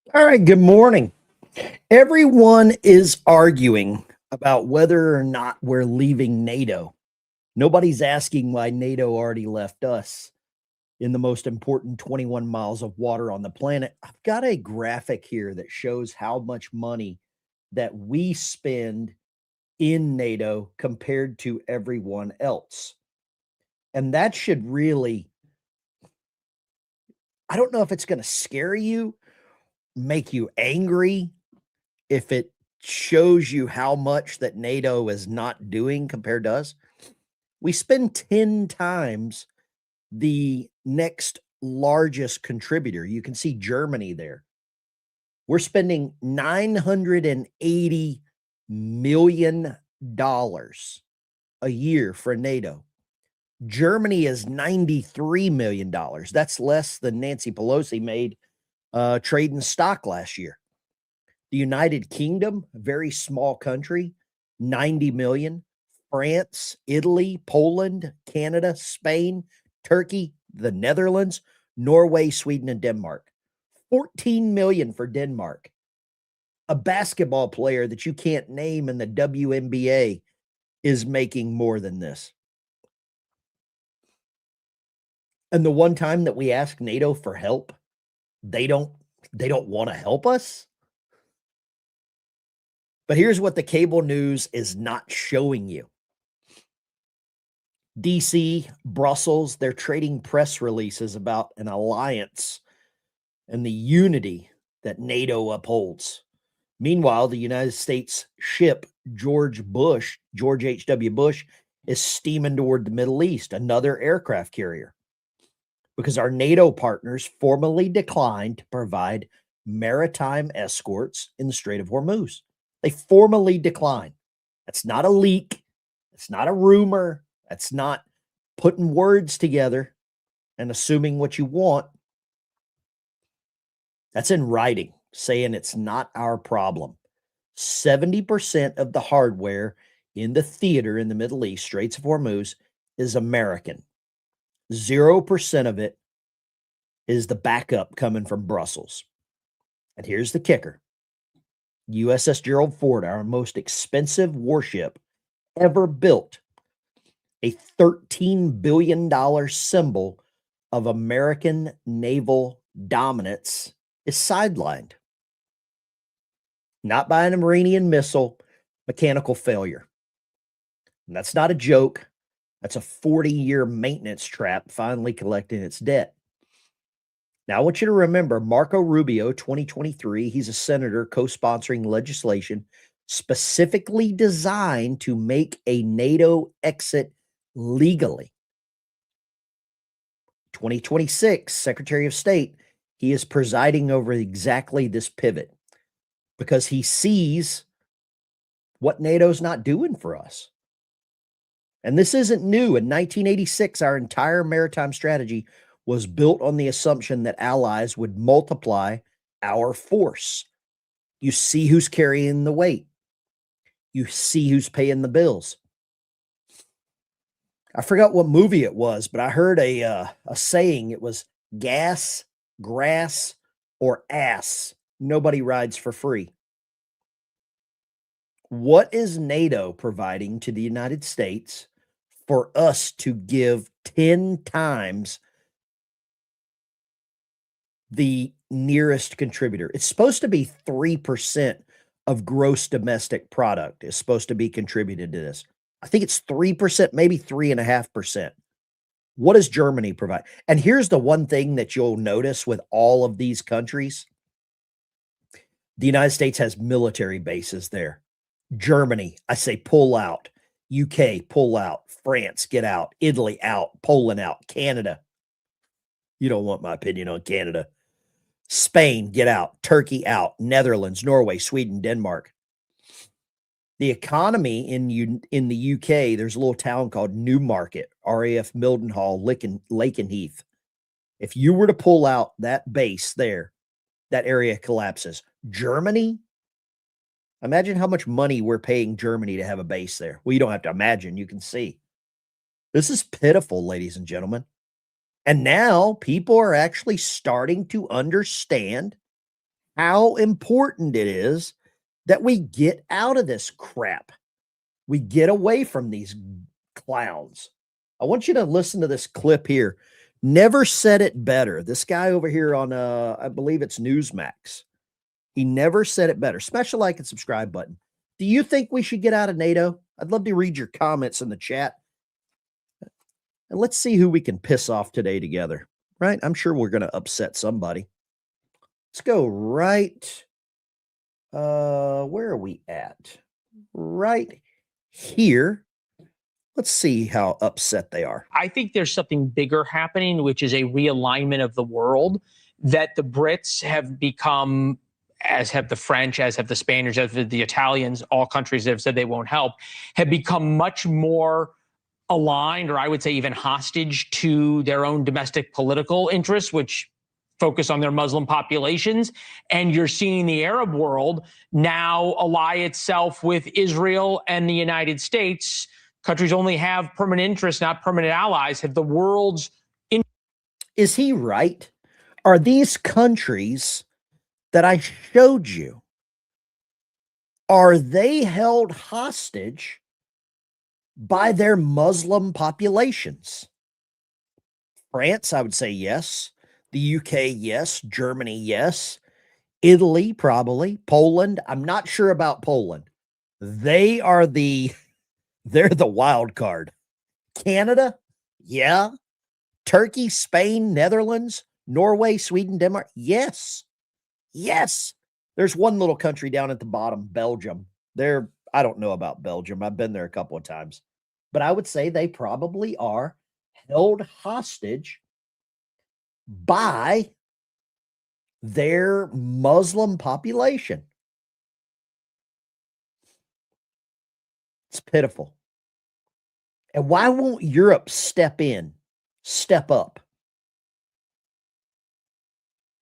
All right, good morning. Everyone is arguing about whether or not we're leaving NATO. Nobody's asking why NATO already left us in the most important 21 miles of water on the planet. I've got a graphic here that shows how much money that we spend in NATO compared to everyone else. And that should really, I don't know if it's going to scare you, make you angry, if it shows you how much that NATO is not doing compared to us. We spend 10 times the next largest contributor. You can see Germany there. We're spending $980 million a year for NATO. Germany is $93 million. That's less than Nancy Pelosi made trading stock last year. The United Kingdom, a very small country, 90 million. France, Italy, Poland, Canada, Spain, Turkey, the Netherlands, Norway, Sweden, and Denmark. 14 million for Denmark. A basketball player that you can't name in the WNBA is making more than this. And the one time that we ask NATO for help, they don't want to help us. But here's what the cable news is not showing you. DC, Brussels, they're trading press releases about an alliance and the unity that NATO upholds. Meanwhile, the United States ship George H.W. Bush, is steaming toward the Middle East, another aircraft carrier, because our NATO partners formally declined to provide maritime escorts in the Strait of Hormuz. They formally declined. That's not a leak. It's not a rumor. That's not putting words together and assuming what you want. That's in writing, saying it's not our problem. 70% of the hardware in the theater in the Middle East, Straits of Hormuz, is American. 0% of it is the backup coming from Brussels. And here's the kicker. USS Gerald R, our most expensive warship ever built, a $13 billion symbol of American naval dominance, is sidelined. Not by an Iranian missile, mechanical failure. And that's not a joke. That's a 40-year maintenance trap finally collecting its debt. Now, I want you to remember Marco Rubio, 2023, he's a senator co-sponsoring legislation specifically designed to make a NATO exit legally. 2026, Secretary of State, he is presiding over exactly this pivot because he sees what NATO's not doing for us. And this isn't new. In 1986, our entire maritime strategy was built on the assumption that allies would multiply our force. You see who's carrying the weight. You see who's paying the bills. I forgot what movie it was, but I heard a saying. It was gas, grass, or ass. Nobody rides for free. What is NATO providing to the United States for us to give 10 times the nearest contributor? It's supposed to be 3% of gross domestic product is supposed to be contributed to this. I think it's 3%, maybe 3.5%. What does Germany provide? And here's the one thing that you'll notice with all of these countries. The United States has military bases there. Germany, I say pull out. UK, pull out. France, get out. Italy, out. Poland, out. Canada. You don't want my opinion on Canada. Spain, get out. Turkey, out. Netherlands, Norway, Sweden, Denmark. The economy in the UK, there's a little town called Newmarket, RAF Mildenhall, Lakenheath. If you were to pull out that base there, that area collapses. Germany, imagine how much money we're paying Germany to have a base there. Well, you don't have to imagine, you can see. This is pitiful, ladies and gentlemen. And now people are actually starting to understand how important it is that we get out of this crap. We get away from these clowns. I want you to listen to this clip here. Never said it better. This guy over here on, I believe it's Newsmax. He never said it better. Smash the like and subscribe button. Do you think we should get out of NATO? I'd love to read your comments in the chat. And let's see who we can piss off today together, right? I'm sure we're going to upset somebody. Let's go right. Where are we at? Right here. Let's see how upset they are. I think there's something bigger happening, which is a realignment of the world, that the Brits have become, as have the French, as have the Spaniards, as have the Italians, all countries that have said they won't help, have become much more aligned, or I would say even hostage to their own domestic political interests, which focus on their Muslim populations. And you're seeing the Arab world now ally itself with Israel and the United States. Countries only have permanent interests, not permanent allies. Have the world's... Is he right? Are these countries that I showed you, are they held hostage by their Muslim populations? France, I would say yes. The UK, yes. Germany, yes. Italy, probably. Poland, I'm not sure about Poland. They're the wild card. Canada, yeah. Turkey, Spain, Netherlands, Norway, Sweden, Denmark, yes. Yes. There's one little country down at the bottom, Belgium. I don't know about Belgium. I've been there a couple of times. But I would say they probably are held hostage by their Muslim population. It's pitiful. And why won't Europe step up?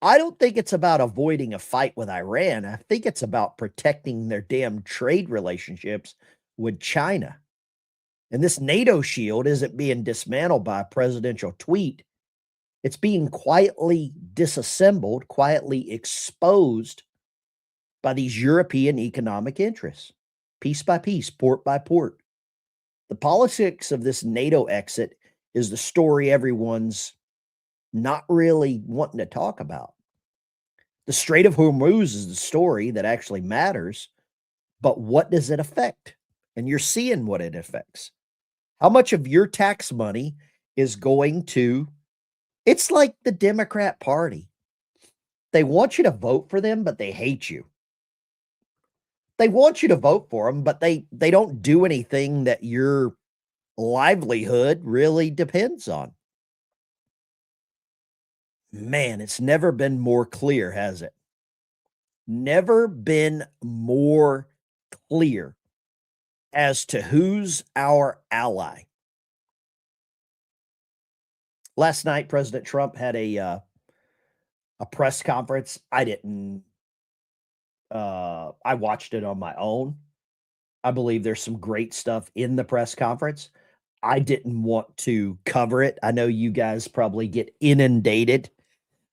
I don't think it's about avoiding a fight with Iran. I think it's about protecting their damn trade relationships with China. And this NATO shield isn't being dismantled by a presidential tweet. It's being quietly disassembled, quietly exposed by these European economic interests, piece by piece, port by port. The politics of this NATO exit is the story everyone's not really wanting to talk about. The Strait of Hormuz is the story that actually matters, but what does it affect? And you're seeing what it affects. How much of your tax money is going to... It's like the Democrat Party. They want you to vote for them, but they hate you. They want you to vote for them, but they don't do anything that your livelihood really depends on. Man, it's never been more clear, has it? Never been more clear as to who's our ally. Last night, President Trump had a press conference. I watched it on my own. I believe there's some great stuff in the press conference. I didn't want to cover it. I know you guys probably get inundated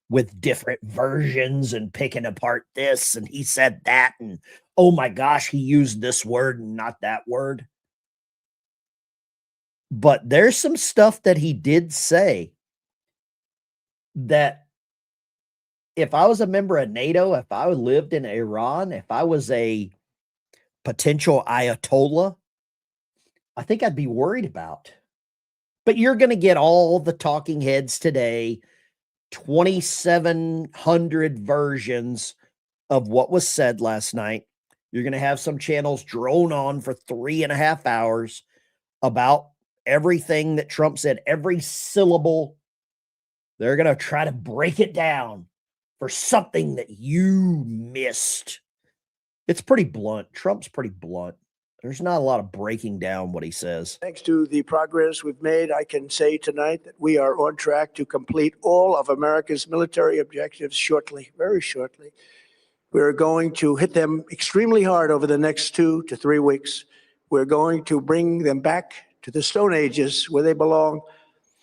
with different versions and picking apart this, and he said that, and oh my gosh, he used this word and not that word. But there's some stuff that he did say that if I was a member of NATO, if I lived in Iran, if I was a potential Ayatollah, I think I'd be worried about. But you're going to get all the talking heads today, 2,700 versions of what was said last night. You're going to have some channels drone on for 3.5 hours about everything that Trump said, every syllable. They're going to try to break it down for something that you missed. It's pretty blunt. Trump's pretty blunt. There's not a lot of breaking down what he says. Thanks to the progress we've made, I can say tonight that we are on track to complete all of America's military objectives shortly, very shortly. We're going to hit them extremely hard over the next 2 to 3 weeks. We're going to bring them back to the Stone Ages where they belong.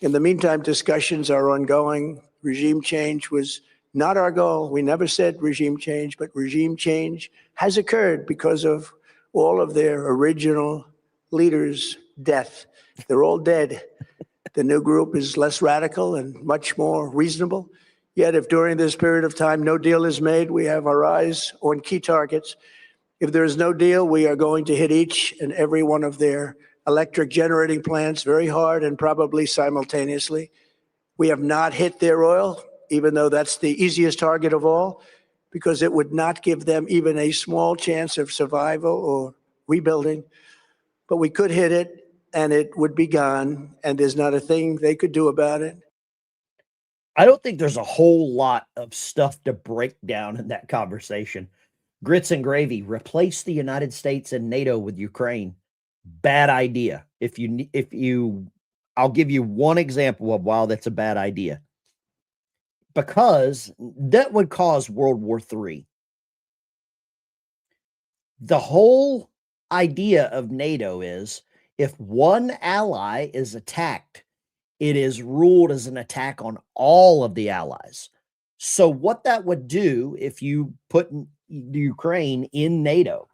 In the meantime, discussions are ongoing. Regime change was Not our goal. We never said regime change, but regime change has occurred because of all of their original leaders' death. They're all dead. The new group is less radical and much more reasonable. Yet if during this period of time no deal is made, we have our eyes on key targets. If there is no deal, we are going to hit each and every one of their electric generating plants very hard and probably simultaneously. We have not hit their oil, even though that's the easiest target of all, because it would not give them even a small chance of survival or rebuilding. But we could hit it, and it would be gone, and there's not a thing they could do about it. I don't think there's a whole lot of stuff to break down in that conversation. Grits and gravy, replace the United States and NATO with Ukraine. Bad idea. I'll give you one example of why that's a bad idea. Because that would cause World War III. The whole idea of NATO is if one ally is attacked, it is ruled as an attack on all of the allies. So what that would do if you put Ukraine in NATO,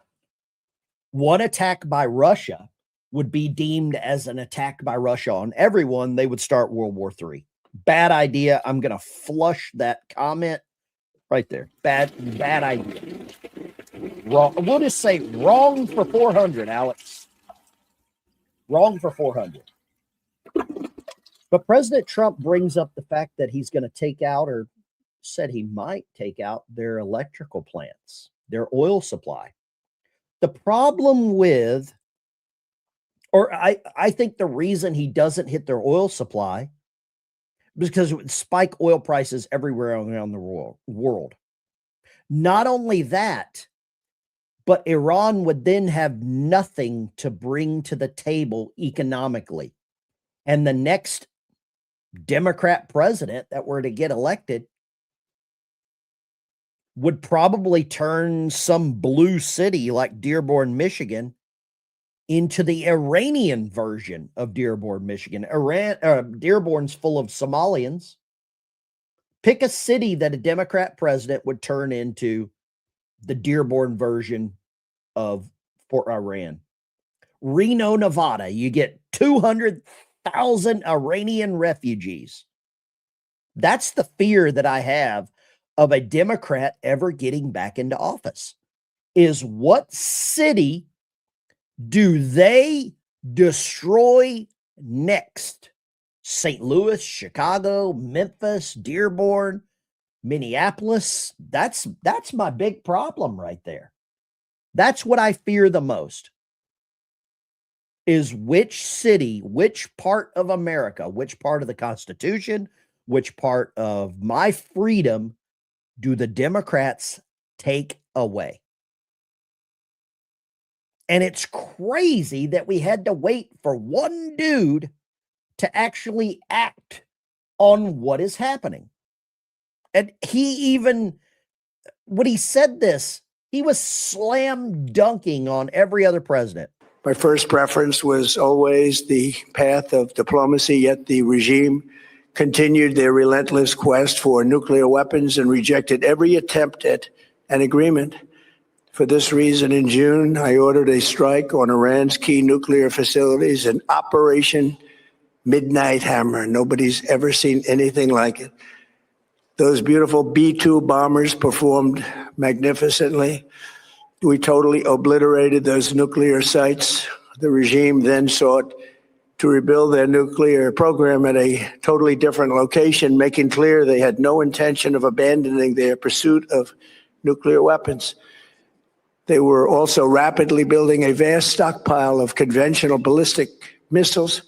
one attack by Russia would be deemed as an attack by Russia on everyone. They would start World War III. Bad idea. I'm going to flush that comment right there. Bad idea. Wrong. We'll just say wrong for 400, Alex. Wrong for 400. But President Trump brings up the fact that he's going to take out, or said he might take out, their electrical plants, their oil supply. The problem with, or I think the reason he doesn't hit their oil supply is because it would spike oil prices everywhere around the world. Not only that, but Iran would then have nothing to bring to the table economically. And the next Democrat president that were to get elected would probably turn some blue city like Dearborn, Michigan, into the Iranian version of Dearborn, Michigan. Dearborn's full of Somalians. Pick a city that a Democrat president would turn into the Dearborn version of Fort Iran. Reno, Nevada, you get 200,000 Iranian refugees. That's the fear that I have of a Democrat ever getting back into office, is what city do they destroy next? St. Louis, Chicago, Memphis, Dearborn, Minneapolis. That's my big problem right there. That's what I fear the most, is which city, which part of America, which part of the Constitution, which part of my freedom do the Democrats take away? And it's crazy that we had to wait for one dude to actually act on what is happening. And he even, when he said this, he was slam dunking on every other president. My first preference was always the path of diplomacy, yet the regime continued their relentless quest for nuclear weapons and rejected every attempt at an agreement. For this reason, in June, I ordered a strike on Iran's key nuclear facilities, an Operation Midnight Hammer. Nobody's ever seen anything like it. Those beautiful B-2 bombers performed magnificently. We totally obliterated those nuclear sites. The regime then sought to rebuild their nuclear program at a totally different location, making clear they had no intention of abandoning their pursuit of nuclear weapons. They were also rapidly building a vast stockpile of conventional ballistic missiles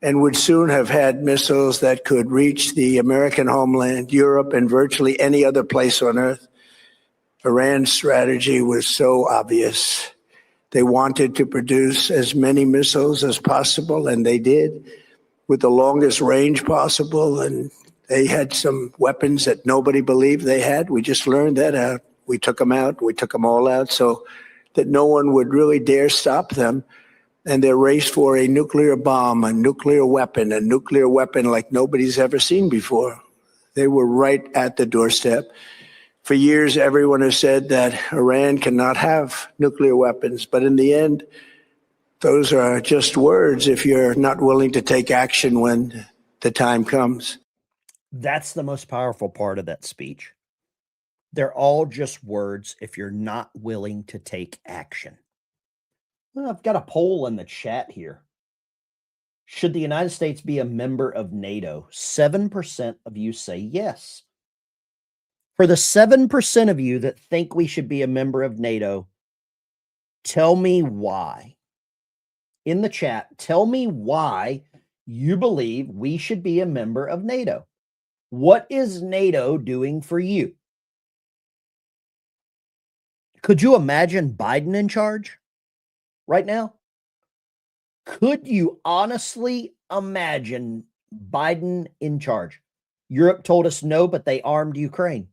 and would soon have had missiles that could reach the American homeland, Europe, and virtually any other place on Earth. Iran's strategy was so obvious. They wanted to produce as many missiles as possible, and they did, with the longest range possible. And they had some weapons that nobody believed they had. We just learned that out. We took them out. We took them all out so that no one would really dare stop them. And their race for a nuclear bomb, a nuclear weapon like nobody's ever seen before. They were right at the doorstep. For years, everyone has said that Iran cannot have nuclear weapons, but in the end, those are just words if you're not willing to take action when the time comes. That's the most powerful part of that speech. They're all just words if you're not willing to take action. Well, I've got a poll in the chat here. Should the United States be a member of NATO? 7% of you say yes. For the 7% of you that think we should be a member of NATO, tell me why. In the chat, tell me why you believe we should be a member of NATO. What is NATO doing for you? Could you imagine Biden in charge right now? Could you honestly imagine Biden in charge? Europe told us no, but they armed Ukraine.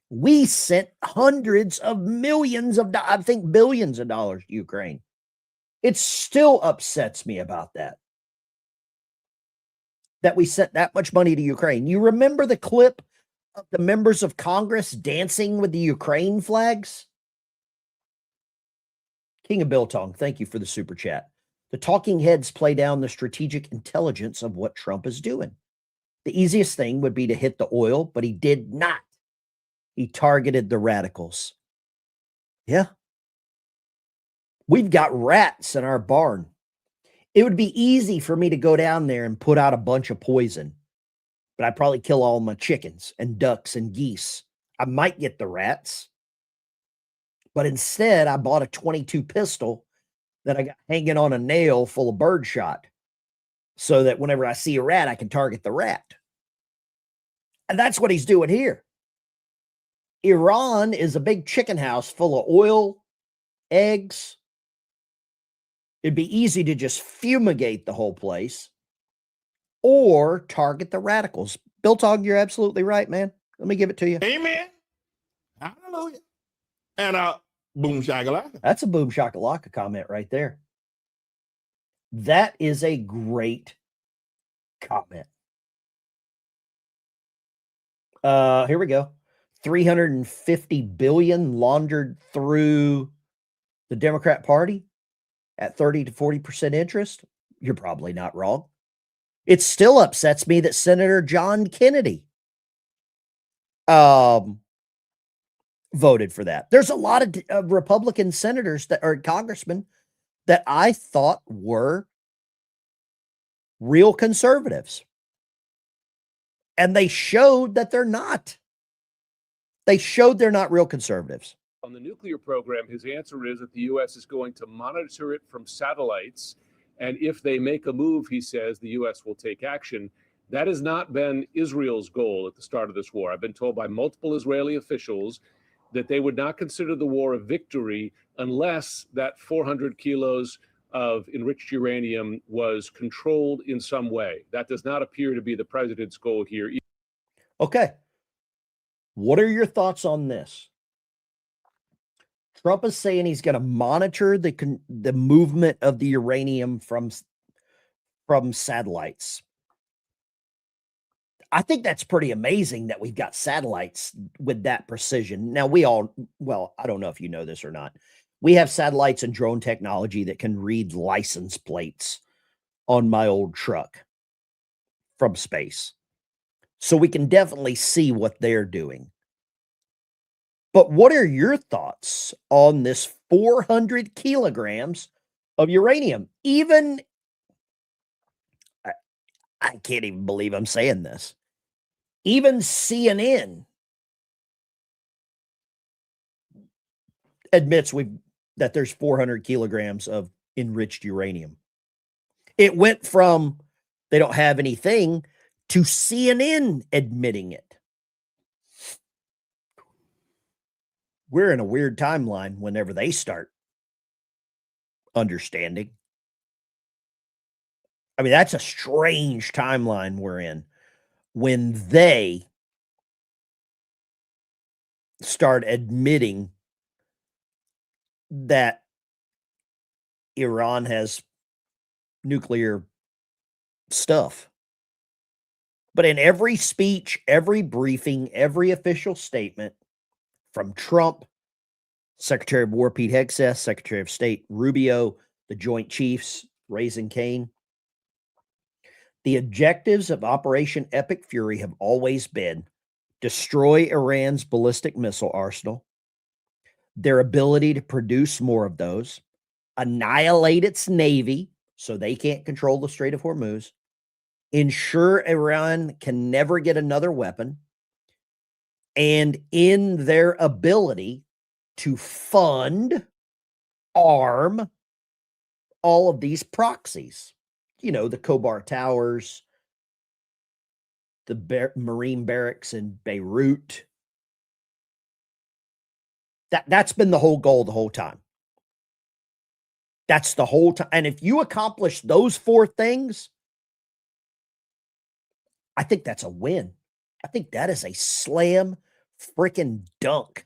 We sent hundreds of millions of dollars, I think billions of dollars to Ukraine. It still upsets me about that we sent that much money to Ukraine. You remember the clip of the members of Congress dancing with the Ukraine flags? King of Biltong, thank you for the super chat. The talking heads play down the strategic intelligence of what Trump is doing. The easiest thing would be to hit the oil, but he did not. He targeted the radicals. Yeah. We've got rats in our barn. It would be easy for me to go down there and put out a bunch of poison, but I'd probably kill all my chickens and ducks and geese. I might get the rats, but instead I bought a 22 pistol that I got hanging on a nail full of birdshot so that whenever I see a rat, I can target the rat. And that's what he's doing here. Iran is a big chicken house full of oil, eggs. It'd be easy to just fumigate the whole place or target the radicals. Biltong, you're absolutely right, man. Let me give it to you. Amen. Hallelujah. And boom shakalaka. That's a boom shakalaka comment right there. That is a great comment. Here we go. 350 billion laundered through the Democrat Party at 30 to 40% interest. You're probably not wrong. It still upsets me that Senator John Kennedy voted for that. There's a lot of Republican senators that are congressmen that I thought were real conservatives. And they showed that they're not. They showed they're not real conservatives. On the nuclear program, his answer is that the U.S. is going to monitor it from satellites. And if they make a move, he says, the U.S. will take action. That has not been Israel's goal at the start of this war. I've been told by multiple Israeli officials that they would not consider the war a victory unless that 400 kilos of enriched uranium was controlled in some way. That does not appear to be the president's goal here. Okay. What are your thoughts on this? Trump is saying he's going to monitor the movement of the uranium from satellites. I think that's pretty amazing that we've got satellites with that precision. Now, I don't know if you know this or not. We have satellites and drone technology that can read license plates on my old truck from space. So we can definitely see what they're doing. But what are your thoughts on this 400 kilograms of uranium? Even, I can't even believe I'm saying this. Even CNN admits that there's 400 kilograms of enriched uranium. It went from they don't have anything to CNN admitting it. We're in a weird timeline whenever they start understanding. I mean, that's a strange timeline we're in when they start admitting that Iran has nuclear stuff. But in every speech, every briefing, every official statement from Trump, Secretary of War Pete Hegseth, Secretary of State Rubio, the Joint Chiefs, Raising Cane, the objectives of Operation Epic Fury have always been destroy Iran's ballistic missile arsenal, their ability to produce more of those, annihilate its navy so they can't control the Strait of Hormuz, ensure Iran can never get another weapon, and in their ability to fund, arm all of these proxies. You know, the Khobar Towers, the Marine barracks in Beirut. That's been the whole goal the whole time. That's the whole time. And if you accomplish those four things, I think that's a win. I think that is a slam freaking dunk.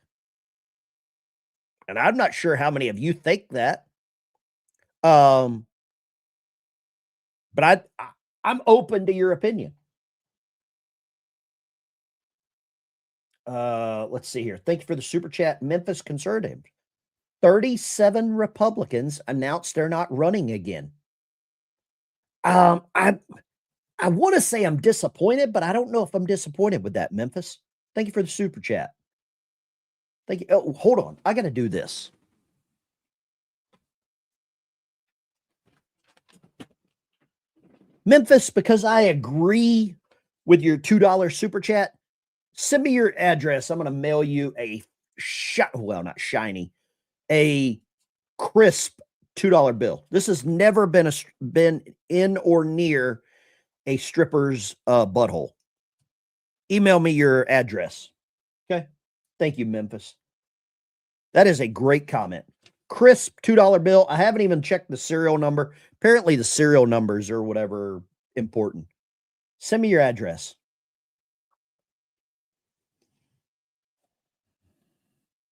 And I'm not sure how many of you think that. But I'm open to your opinion. Let's see here. Thank you for the super chat. Memphis conservatives. 37 Republicans announced they're not running again. I want to say I'm disappointed, but I don't know if I'm disappointed with that, Memphis. Thank you for the super chat. Thank you. Oh, hold on. I got to do this. Memphis, because I agree with your $2 super chat, send me your address. I'm going to mail you a not shiny, a crisp $2 bill. This has never been been in or near a stripper's butthole. Email me your address. Okay. Thank you, Memphis. That is a great comment. Crisp $2 bill. I haven't even checked the serial number. Apparently the serial numbers or whatever important. Send me your address.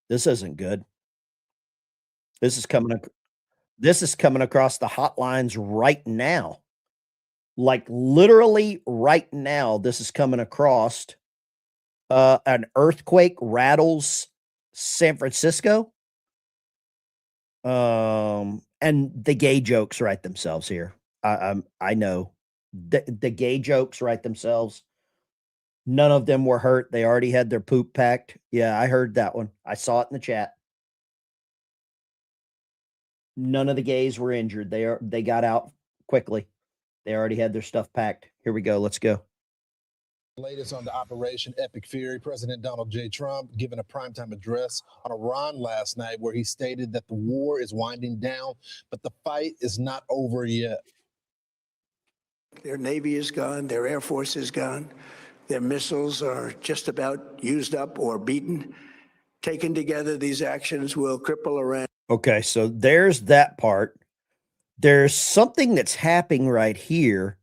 This isn't good. This is coming across the hotlines right now. Like literally right now, this is coming across. An earthquake rattles San Francisco. And the gay jokes write themselves here. I know the gay jokes write themselves. None of them were hurt. They already had their poop packed. Yeah, I heard that one. I saw it in the chat. None of the gays were injured. They got out quickly. They already had their stuff packed. Here we go. Let's go. Latest on the Operation Epic Fury, President Donald J. Trump giving a primetime address on Iran last night where he stated that the war is winding down, but the fight is not over yet. Their Navy is gone. Their Air Force is gone. Their missiles are just about used up or beaten. Taken together, these actions will cripple Iran. Okay, so there's that part. There's something that's happening right here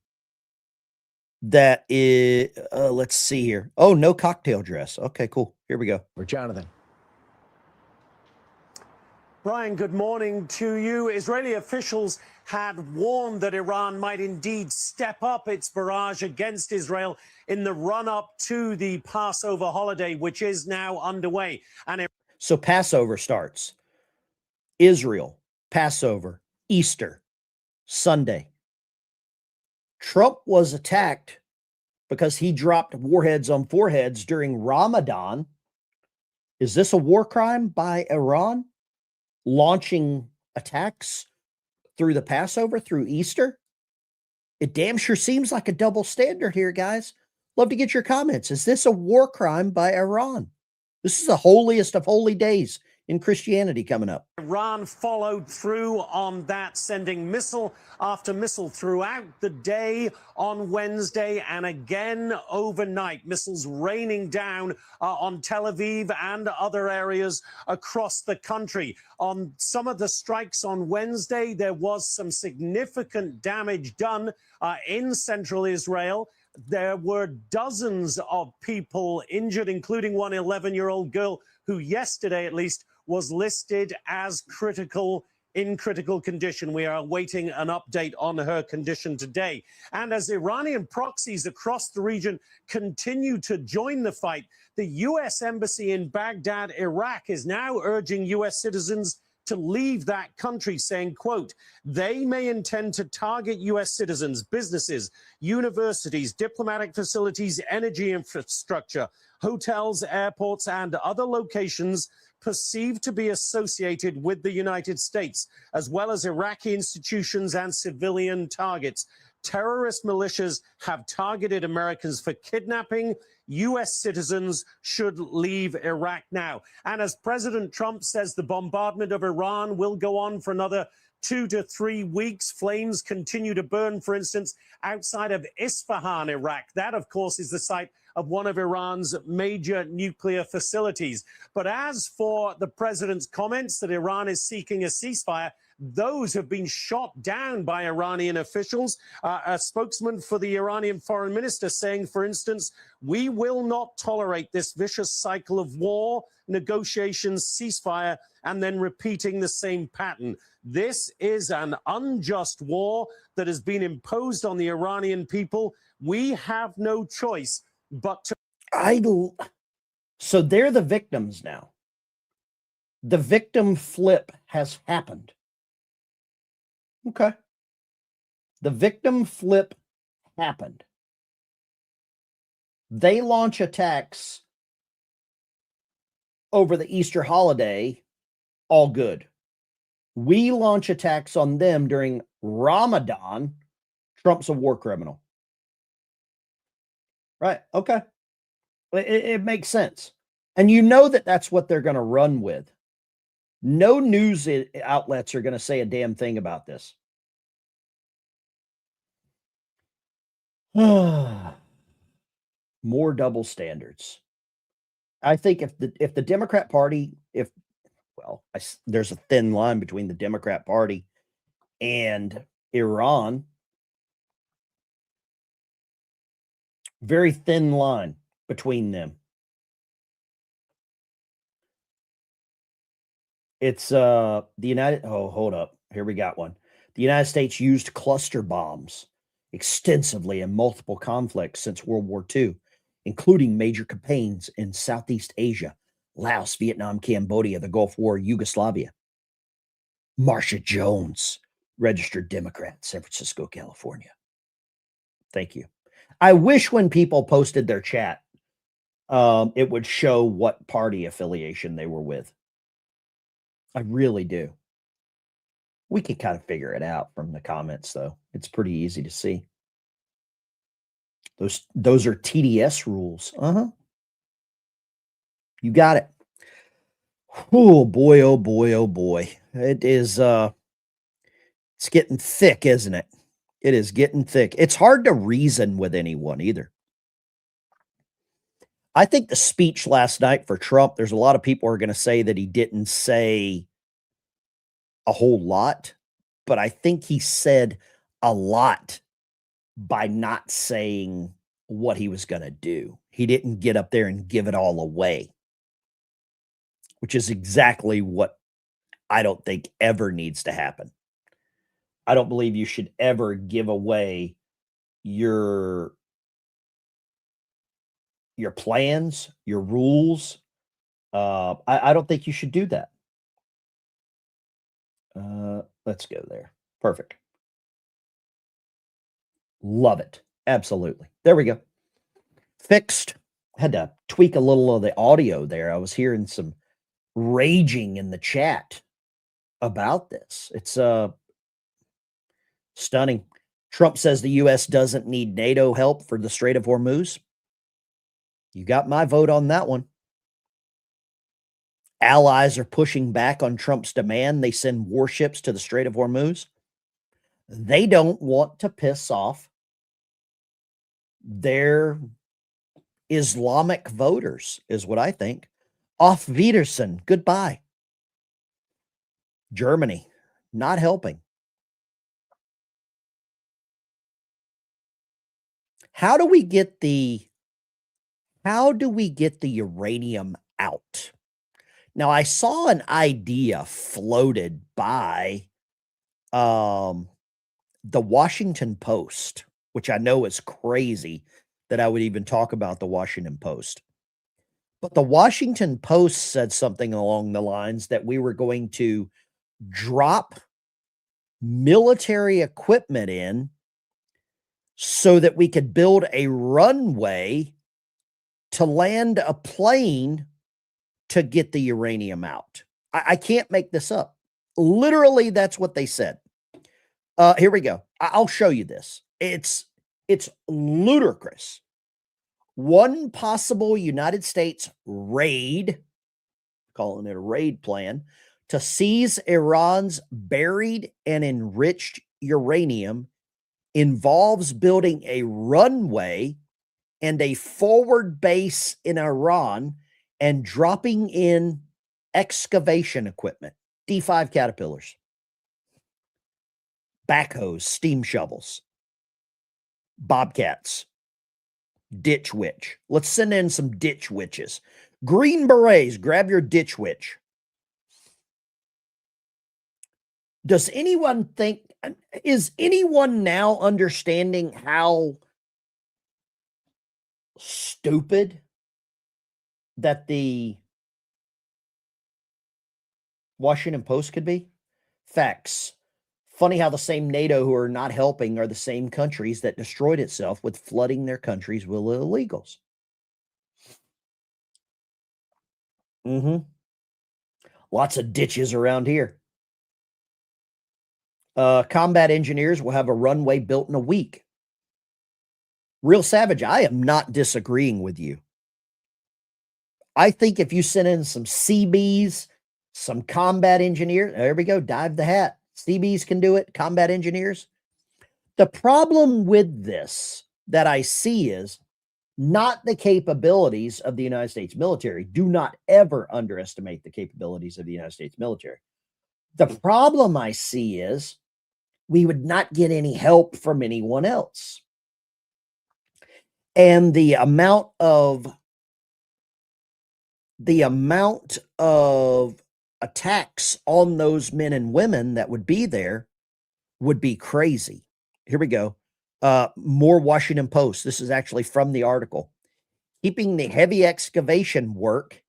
that is, let's see here. Oh, no cocktail dress. Okay, cool. Here we go. For Jonathan. Brian, good morning to you. Israeli officials had warned that Iran might indeed step up its barrage against Israel in the run-up to the Passover holiday, which is now underway. And so Passover starts. Israel, Passover, Easter, Sunday. Trump was attacked because he dropped warheads on foreheads during Ramadan. Is this a war crime by Iran? Launching attacks through the Passover, through Easter? It damn sure seems like a double standard here, guys. Love to get your comments. Is this a war crime by Iran? This is the holiest of holy days in Christianity coming up. Iran followed through on that, sending missile after missile throughout the day on Wednesday and again overnight. Missiles raining down on Tel Aviv and other areas across the country. On some of the strikes on Wednesday, there was some significant damage done in central Israel. There were dozens of people injured, including one 11-year-old girl who yesterday at least was listed as critical in critical condition. We are awaiting an update on her condition today. And as Iranian proxies across the region continue to join the fight, the U.S. Embassy in Baghdad, Iraq, is now urging U.S. citizens to leave that country, saying, quote, they may intend to target U.S. citizens, businesses, universities, diplomatic facilities, energy infrastructure, hotels, airports, and other locations perceived to be associated with the United States, as well as Iraqi institutions and civilian targets. Terrorist militias have targeted Americans for kidnapping. U.S. citizens should leave Iraq now. And as President Trump says, the bombardment of Iran will go on for another 2 to 3 weeks. Flames continue to burn, for instance, outside of Isfahan, Iraq. That, of course, is the site of one of Iran's major nuclear facilities. But as for the president's comments that Iran is seeking a ceasefire, those have been shot down by Iranian officials. A spokesman for the Iranian foreign minister saying, for instance, we will not tolerate this vicious cycle of war, negotiations, ceasefire, and then repeating the same pattern. This is an unjust war that has been imposed on the Iranian people. We have no choice but to... So they're the victims now. The victim flip has happened. Okay. The victim flip happened. They launch attacks over the Easter holiday, all good. We launch attacks on them during Ramadan. Trump's a war criminal. Right. Okay. It makes sense. And you know that that's what they're going to run with. No news outlets are going to say a damn thing about this. More double standards. I think if the Democrat Party, there's a thin line between the Democrat Party and Iran. Very thin line between them. It's the United. Oh, hold up. Here we got one. The United States used cluster bombs extensively in multiple conflicts since World War II, including major campaigns in Southeast Asia, Laos, Vietnam, Cambodia, the Gulf War, Yugoslavia. Marsha Jones, registered Democrat, San Francisco, California. Thank you. I wish when people posted their chat, it would show what party affiliation they were with. I really do. We can kind of figure it out from the comments, though. It's pretty easy to see. Those are TDS rules. You got it. Oh boy, oh boy, oh boy. It is it's getting thick, isn't it? It is getting thick. It's hard to reason with anyone either. I think the speech last night for Trump, there's a lot of people who are going to say that he didn't say a whole lot, but I think he said a lot by not saying what he was going to do. He didn't get up there and give it all away, which is exactly what I don't think ever needs to happen. I don't believe you should ever give away your plans, your rules. I don't think you should do that. Let's go there. Perfect. Love it. Absolutely. There we go. Fixed. Had to tweak a little of the audio there. I was hearing some raging in the chat about this. It's stunning. Trump says the U.S. doesn't need NATO help for the Strait of Hormuz. You got my vote on that one. Allies are pushing back on Trump's demand they send warships to the Strait of Hormuz. They don't want to piss off their Islamic voters, is what I think. Auf Wiedersehen. Goodbye. Germany, not helping. How do we get the uranium out? Now, I saw an idea floated by the Washington Post, which I know is crazy that I would even talk about the Washington Post. But the Washington Post said something along the lines that we were going to drop military equipment in so that we could build a runway to land a plane to get the uranium out. I can't make this up. Literally, that's what they said. Here we go. I'll show you this. It's ludicrous. One possible United States raid, calling it a raid plan, to seize Iran's buried and enriched uranium involves building a runway and a forward base in Iran and dropping in excavation equipment, D5 Caterpillars, backhoes, steam shovels, bobcats, ditch witch. Let's send in some ditch witches. Green berets, grab your ditch witch. Does anyone think, is anyone now understanding how stupid that the Washington Post could be? Facts. Funny how the same NATO who are not helping are the same countries that destroyed itself with flooding their countries with illegals. Lots of ditches around here. Combat engineers will have a runway built in a week. Real Savage, I am not disagreeing with you. I think if you send in some CBs, some combat engineers, there we go, dive the hat. CBs can do it, combat engineers. The problem with this that I see is not the capabilities of the United States military. Do not ever underestimate the capabilities of the United States military. The problem I see is we would not get any help from anyone else. And the amount of attacks on those men and women that would be there would be crazy. Here we go. More Washington Post. This is actually from the article. Keeping the heavy excavation work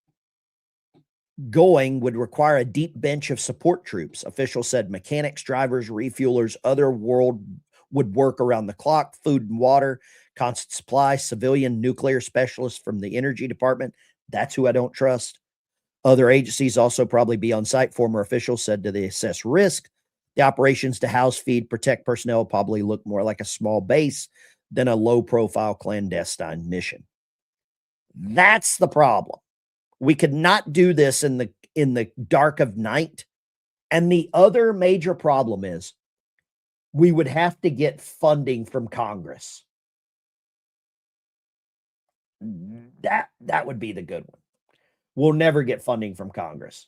going would require a deep bench of support troops. Officials said mechanics, drivers, refuelers, other world would work around the clock, food and water, constant supply, civilian nuclear specialists from the energy department. That's who I don't trust. Other agencies also probably be on site. Former officials said to the assess risk. The operations to house, feed, protect personnel probably look more like a small base than a low-profile clandestine mission. That's the problem. We could not do this in the dark of night. And the other major problem is we would have to get funding from Congress. That would be the good one. We'll never get funding from Congress.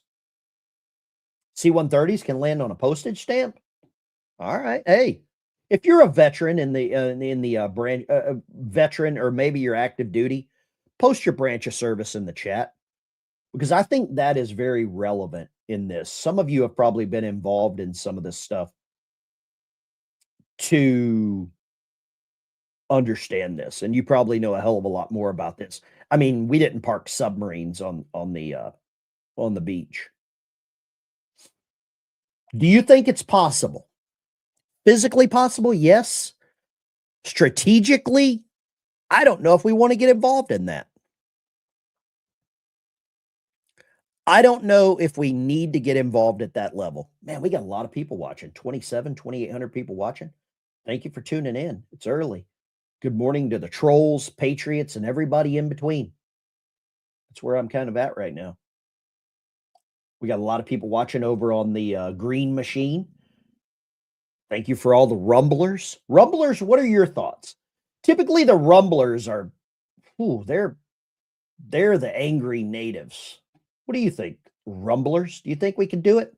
C-130s can land on a postage stamp. All right. Hey, if you're a veteran in the branch, veteran, or maybe you're active duty, post your branch of service in the chat, because I think that is very relevant in this. Some of you have probably been involved in some of this stuff to understand this, and you probably know a hell of a lot more about this. I mean, we didn't park submarines on the beach. Do you think it's possible? Physically possible? Yes. Strategically, I don't know if we want to get involved in that. I don't know if we need to get involved at that level. Man, we got a lot of people watching. 2,800 people watching. Thank you for tuning in. It's early. Good morning to the trolls, patriots, and everybody in between. That's where I'm kind of at right now. We got a lot of people watching over on the green machine. Thank you for all the rumblers. Rumblers, what are your thoughts? Typically, the rumblers are, they're the angry natives. What do you think, rumblers? Do you think we can do it?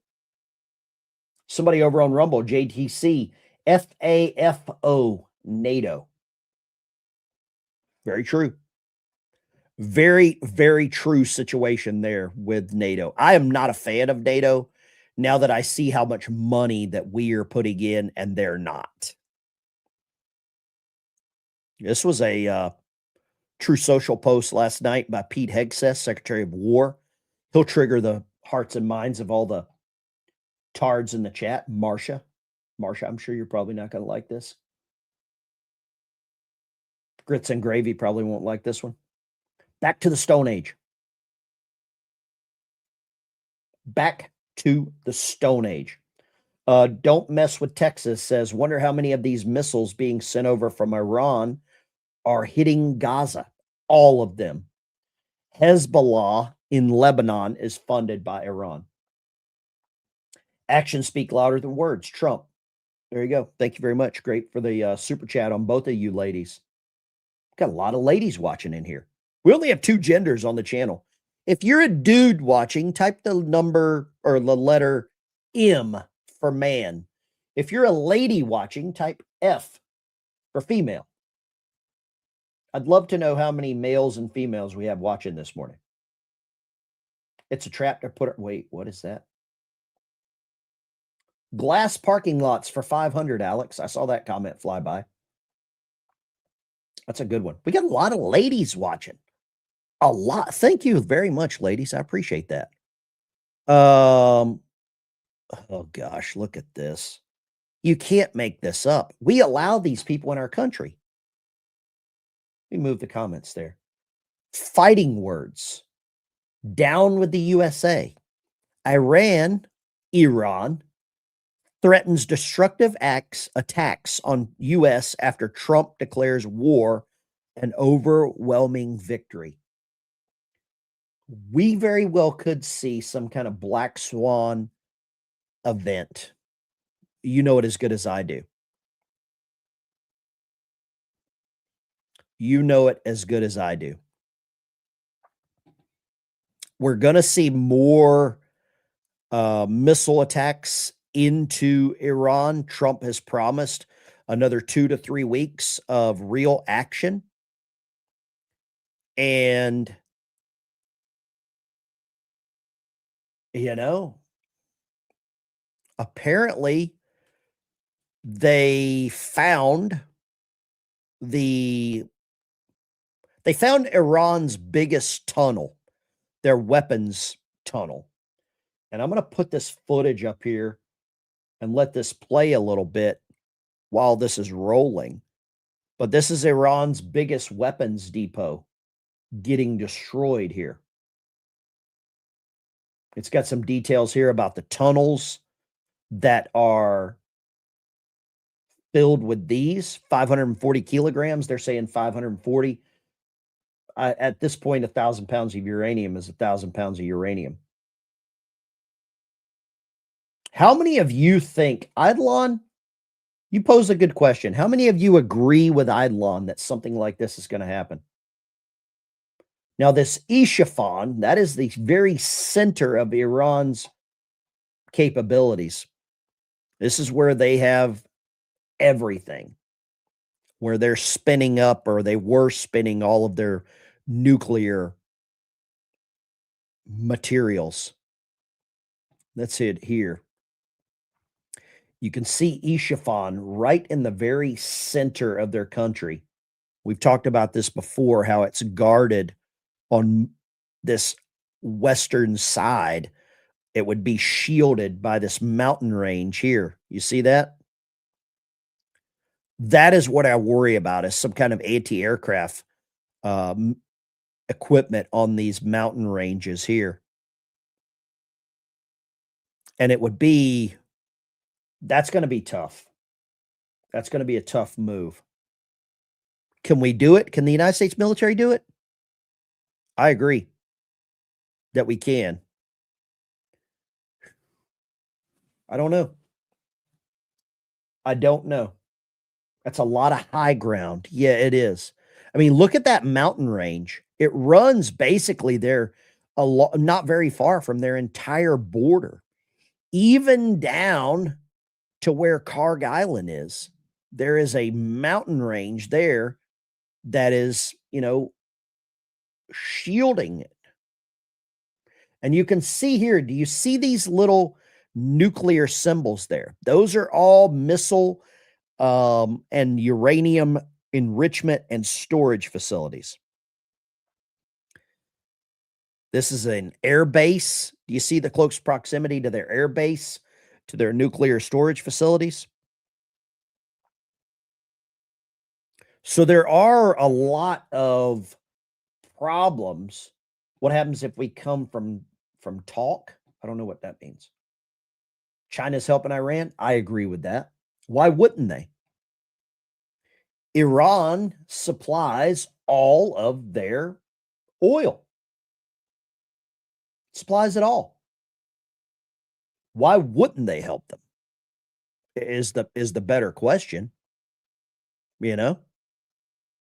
Somebody over on Rumble, JTC, FAFO, NATO. Very true. Very, very true situation there with NATO. I am not a fan of NATO now that I see how much money that we are putting in and they're not. This was a True Social post last night by Pete Hegseth, Secretary of War. He'll trigger the hearts and minds of all the tards in the chat. Marsha, I'm sure you're probably not going to like this. Grits and Gravy probably won't like this one. Back to the Stone Age. Back to the Stone Age. Don't Mess with Texas says, wonder how many of these missiles being sent over from Iran are hitting Gaza. All of them. Hezbollah in Lebanon is funded by Iran. Actions speak louder than words. Trump. There you go. Thank you very much. Great for the super chat on both of you ladies. Got a lot of ladies watching in here. We only have 2 genders on the channel. If you're a dude watching, type the number or the letter M for man. If you're a lady watching, type F for female. I'd love to know how many males and females we have watching this morning. It's a trap to put it. Wait, what is that? Glass parking lots for 500, Alex. I saw that comment fly by. That's a good one. We got a lot of ladies watching. A lot. Thank you very much, ladies. I appreciate that. Oh gosh, look at this. You can't make this up. We allow these people in our country. Let me move the comments there. Fighting words. Down with the USA. Iran threatens destructive attacks on U.S. after Trump declares war an overwhelming victory. We very well could see some kind of black swan event. You know it as good as I do. You know it as good as I do. We're going to see more missile attacks into Iran. Trump has promised another 2 to 3 weeks of real action. And, you know, apparently they found Iran's biggest tunnel, their weapons tunnel. And I'm going to put this footage up here and let this play a little bit while this is rolling. But this is Iran's biggest weapons depot getting destroyed here. It's got some details here about the tunnels that are filled with these 540 kilograms. They're saying 540. At this point, 1,000 pounds of uranium is 1,000 pounds of uranium. How many of you think, Eidolon, you pose a good question. How many of you agree with Eidolon that something like this is going to happen? Now, this Isfahan, that is the very center of Iran's capabilities. This is where they have everything, where they're spinning up, or they were spinning all of their nuclear materials. That's it here. You can see Isfahan right in the very center of their country. We've talked about this before, how it's guarded on this western side. It would be shielded by this mountain range here. You see that? That is what I worry about, is some kind of anti-aircraft equipment on these mountain ranges here. And it would be, that's going to be tough. That's going to be a tough move. Can we do it? Can the United States military do it? I agree that we can. I don't know. I don't know. That's a lot of high ground. Yeah, it is. I mean, look at that mountain range. It runs basically there not very far from their entire border, even down to where Karg Island is. There is a mountain range there that is, you know, shielding it. And you can see here, do you see these little nuclear symbols there? Those are all missile and uranium enrichment and storage facilities. This is an air base. Do you see the close proximity to their air base, to their nuclear storage facilities? So there are a lot of problems. What happens if we come from talk? I don't know what that means. China's helping Iran. I agree with that. Why wouldn't they? Iran supplies all of their oil. Supplies it all. Why wouldn't they help them? Is the better question. You know?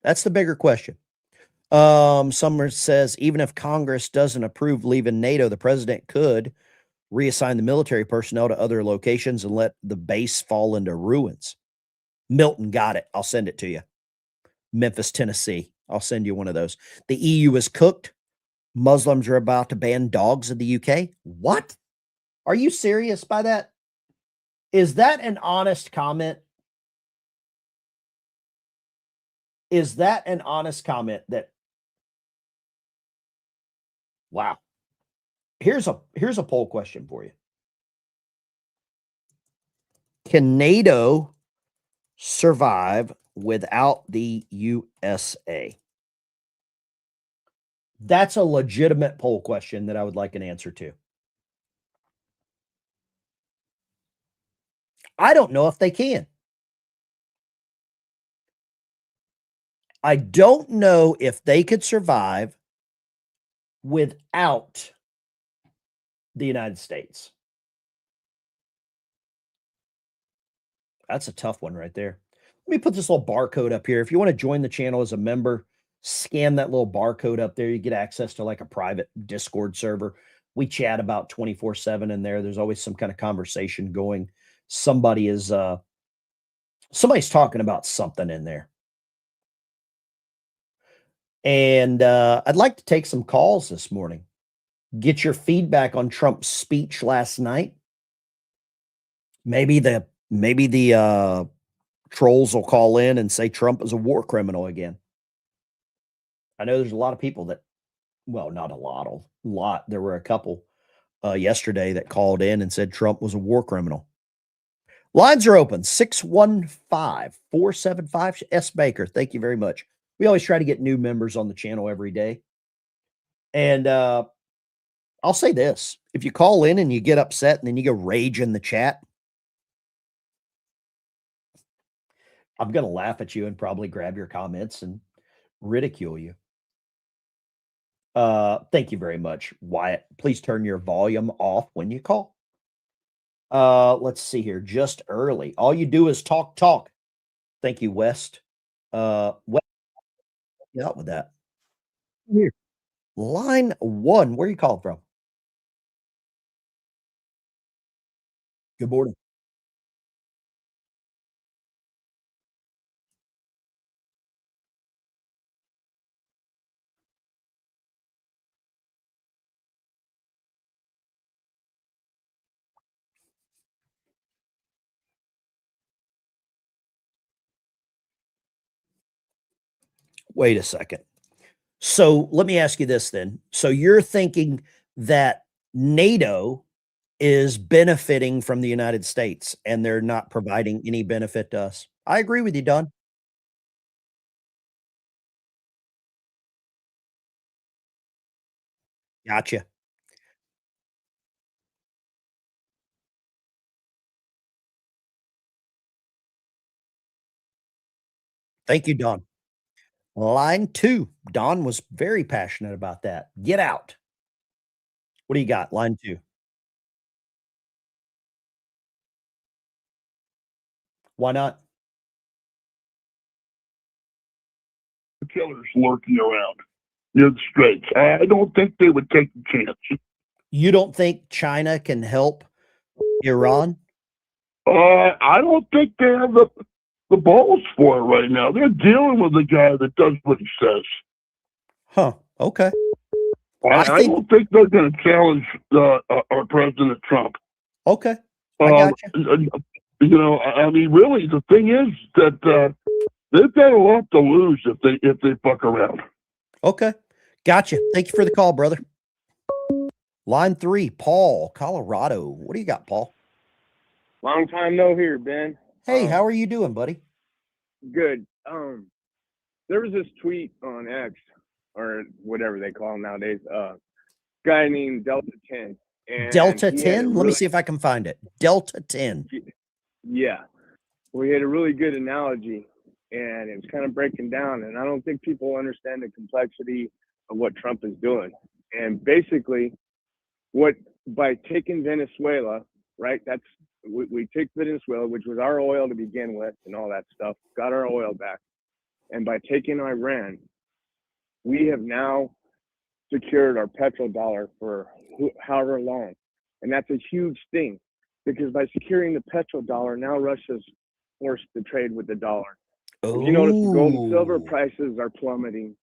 That's the bigger question. Summer says, even if Congress doesn't approve leaving NATO, the president could reassign the military personnel to other locations and let the base fall into ruins. Milton got it. I'll send it to you. Memphis, Tennessee. I'll send you one of those. The EU is cooked. Muslims are about to ban dogs in the UK. What? Are you serious by that? Is that an honest comment? Is that an honest comment that, wow. Here's a poll question for you. Can NATO survive without the USA? That's a legitimate poll question that I would like an answer to. I don't know if they can. I don't know if they could survive without the United States. That's a tough one right there. Let me put this little barcode up here. If you want to join the channel as a member, scan that little barcode up there. You get access to like a private Discord server. We chat about 24/7 in there. There's always some kind of conversation going. Somebody's talking about something in there. And I'd like to take some calls this morning. Get your feedback on Trump's speech last night. Maybe the trolls will call in and say Trump is a war criminal again. I know there's a lot of people that, well, not a lot. There were a couple yesterday that called in and said Trump was a war criminal. Lines are open, 615-475 S. Baker. Thank you very much. We always try to get new members on the channel every day. And I'll say this. If you call in and you get upset and then you go rage in the chat, I'm going to laugh at you and probably grab your comments and ridicule you. Thank you very much, Wyatt. Please turn your volume off when you call. Let's see here. Just early. All you do is talk. Thank you, West. West, get out with that. Here. Line 1. Where are you calling from? Good morning. Wait a second. So let me ask you this then. So you're thinking that NATO is benefiting from the United States and they're not providing any benefit to us. I agree with you, Don. Gotcha. Thank you, Don. Line 2. Don was very passionate about that. Get out. What do you got? Line 2. Why not? Killers lurking around near the straits. I don't think they would take the chance. You don't think China can help Iran? I don't think they have the balls for it right now. They're dealing with a guy that does what he says. Huh. Okay. I don't think they're going to challenge our President Trump. Okay. I got you. You know, I mean, really, the thing is that they've got a lot to lose if they fuck around. Okay. Gotcha. Thank you for the call, brother. Line 3, Paul, Colorado. What do you got, Paul? Long time no hear, Ben. Hey, how are you doing, buddy? Good. There was this tweet on X or whatever they call him nowadays. Guy named Delta 10. And Delta 10? Let me see if I can find it. Delta 10. Yeah. We had a really good analogy, and it was kind of breaking down. And I don't think people understand the complexity of what Trump is doing. And basically, by taking Venezuela, right? We took Venezuela, which was our oil to begin with, and all that stuff. Got our oil back, and by taking Iran, we have now secured our petrodollar for however long, and that's a huge thing, because by securing the petrodollar, now Russia's forced to trade with the dollar. If you notice, the gold and silver prices are plummeting.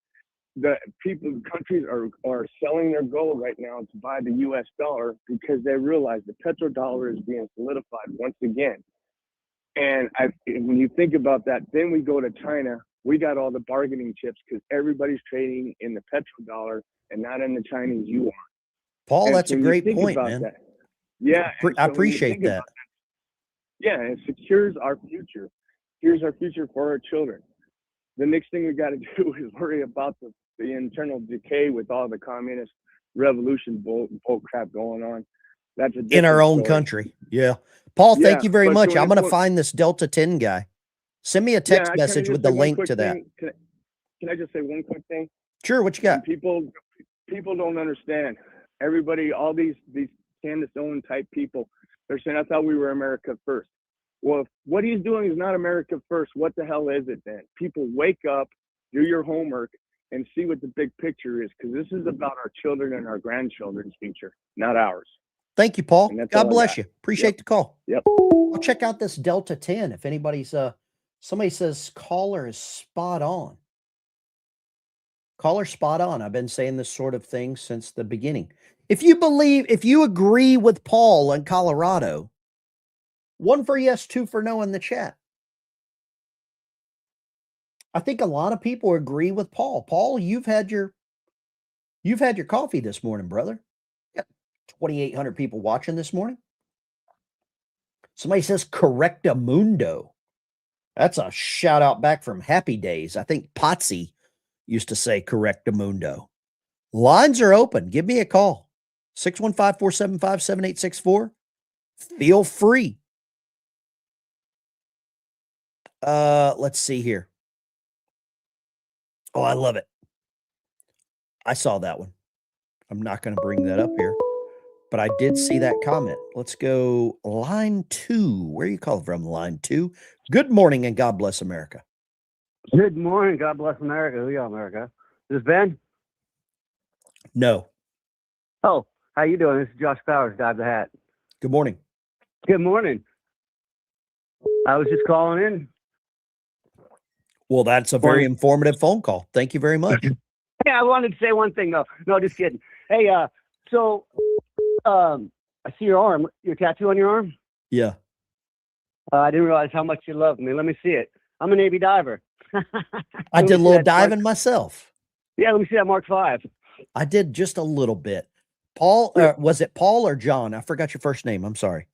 Countries are selling their gold right now to buy the U.S. dollar because they realize the petrodollar is being solidified once again. And when you think about that, then we go to China. We got all the bargaining chips because everybody's trading in the petrodollar and not in the Chinese yuan. Paul, And that's so a when you great think point, about man. that, yeah, and I so when you appreciate think that. about yeah, it secures our future. Here's our future for our children. The next thing we got to do is worry about the internal decay with all the communist revolution bull crap going on. That's a In our different own story. country. Yeah. Paul, Yeah, thank you very but much. so I'm going to it's- find this Delta 10 guy. Send me a Yeah, text can I message just with say the one link quick to that. thing? Can I just say one quick thing? Sure. What you got? And people don't understand. Everybody, all these Candace Owen type people, they're saying, I thought we were America first. Well, if what he's doing is not America first, what the hell is it then? People, wake up, do your homework, and see what the big picture is, because this is about our children and our grandchildren's future, not ours. Thank you, Paul. And that's God all I bless got. you. Appreciate Yep. the call. Yep. I'll check out this Delta 10. If anybody's, somebody says caller is spot on. Caller spot on. I've been saying this sort of thing since the beginning. If you agree with Paul in Colorado, 1 for yes, 2 for no in the chat. I think a lot of people agree with Paul. Paul, you've had your coffee this morning, brother. Got 2,800 people watching this morning. Somebody says correctamundo. That's a shout out back from Happy Days. I think Potsy used to say correctamundo. Lines are open. Give me a call. 615-475-7864. Feel free. Let's see here. Oh, I love it. I saw that one. I'm not going to bring that up here, but I did see that comment. Let's go line 2. Where are you calling from, line 2? Good morning and God bless America. Good morning. God bless America. Who y'all, America? This is Ben? No. Oh, how you doing? This is Josh Powers, Dive the Hat. Good morning. Good morning. I was just calling in. Well, that's a very informative phone call. Thank you very much. Hey, I wanted to say one thing, though. No, just kidding. Hey, I see your arm, your tattoo on your arm. Yeah. I didn't realize how much you loved me. Let me see it. I'm a Navy diver. I did a little diving myself. Yeah, let me see that Mark V. I did just a little bit. Paul, was it Paul or John? I forgot your first name. I'm sorry.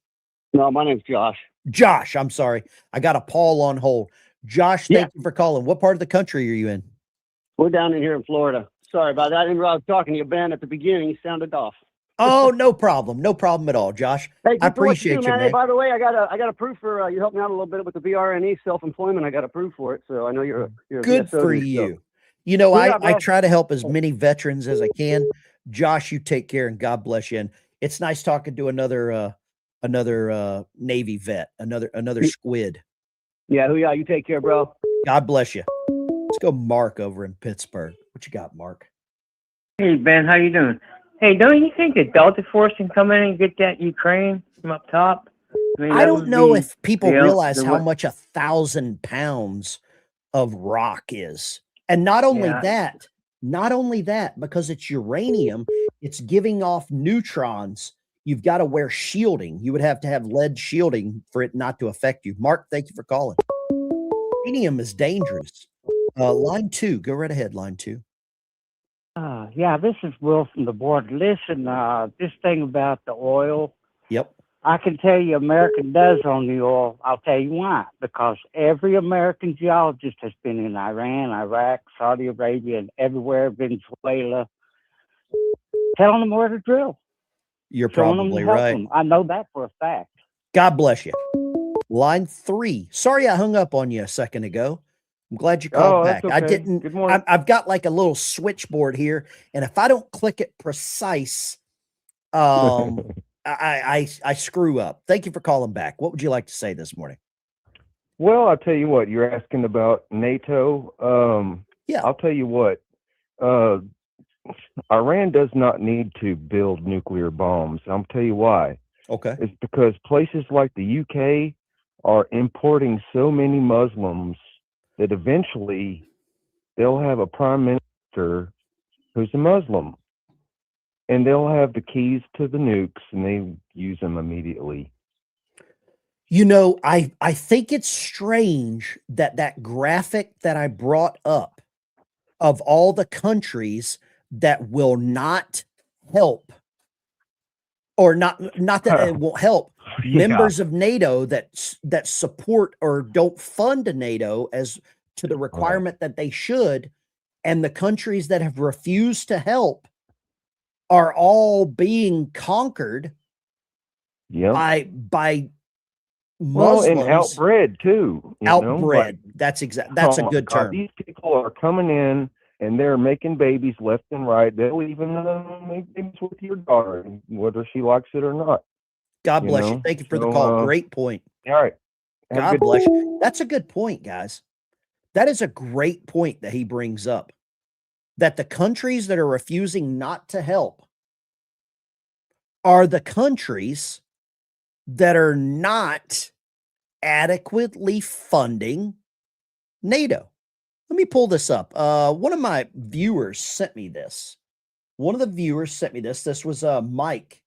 No, my name's Josh. Josh, I'm sorry. I got a Paul on hold. Josh, thank you for calling. What part of the country are you in? We're down in here in Florida. Sorry about that. I didn't realize I was talking to you, Ben, at the beginning. You sounded off. Oh, no problem. No problem at all, Josh. Hey, I appreciate you, man. Hey, by the way, I got a proof for you helped me out a little bit with the VRNE self-employment. I got a proof for it, so I know you're a good VSO for dude, you. so. You know, Yeah, I bro. try to help as many veterans as I can. Josh, you take care and God bless you. And it's nice talking to another Navy vet, another squid. Yeah, you take care, bro. God bless you. Let's go Mark over in Pittsburgh. What you got, Mark? Hey, Ben, how you doing? Hey, don't you think the Delta Force can come in and get that Ukraine from up top? I don't know if people realize how much 1,000 pounds of rock is. And not only that, Not only that, because it's uranium, it's giving off neutrons. You've got to wear shielding. You would have to have lead shielding for it not to affect you. Mark, thank you for calling. Uranium is dangerous. Line 2, go right ahead, line 2. Yeah, this is Will from the board. Listen, this thing about the oil, Yep. I can tell you America does own the oil. I'll tell you why. Because every American geologist has been in Iran, Iraq, Saudi Arabia, and everywhere, Venezuela, telling them where to drill. You're Showing them, probably helping right. them. I know that for a fact. God bless you. Line 3. Sorry I hung up on you a second ago. I'm glad you called back. That's I okay. didn't. Good morning. I've got like a little switchboard here, and if I don't click it precise, I screw up. Thank you for calling back. What would you like to say this morning? Well, I'll tell you what, you're asking about NATO. Yeah. I'll tell you what, Iran does not need to build nuclear bombs. I'll tell you why. Okay. It's because places like the UK are importing so many Muslims that eventually they'll have a prime minister who's a Muslim. And they'll have the keys to the nukes and they use them immediately. You know, I think it's strange that graphic that I brought up of all the countries that will not help, or not that it won't help, members of NATO that support or don't fund NATO as to the requirement that they should, and the countries that have refused to help are all being conquered by Muslims. Well, and outbred too. Outbred. That's that's a good term. These people are coming in and they're making babies left and right. They'll even make babies with your daughter, whether she likes it or not. God bless you. Thank you for the call. Great point. All right. God bless you. That's a good point, guys. That is a great point that he brings up. That the countries that are refusing not to help are the countries that are not adequately funding NATO. Let me pull this up. One of my viewers sent me this. This was Mike.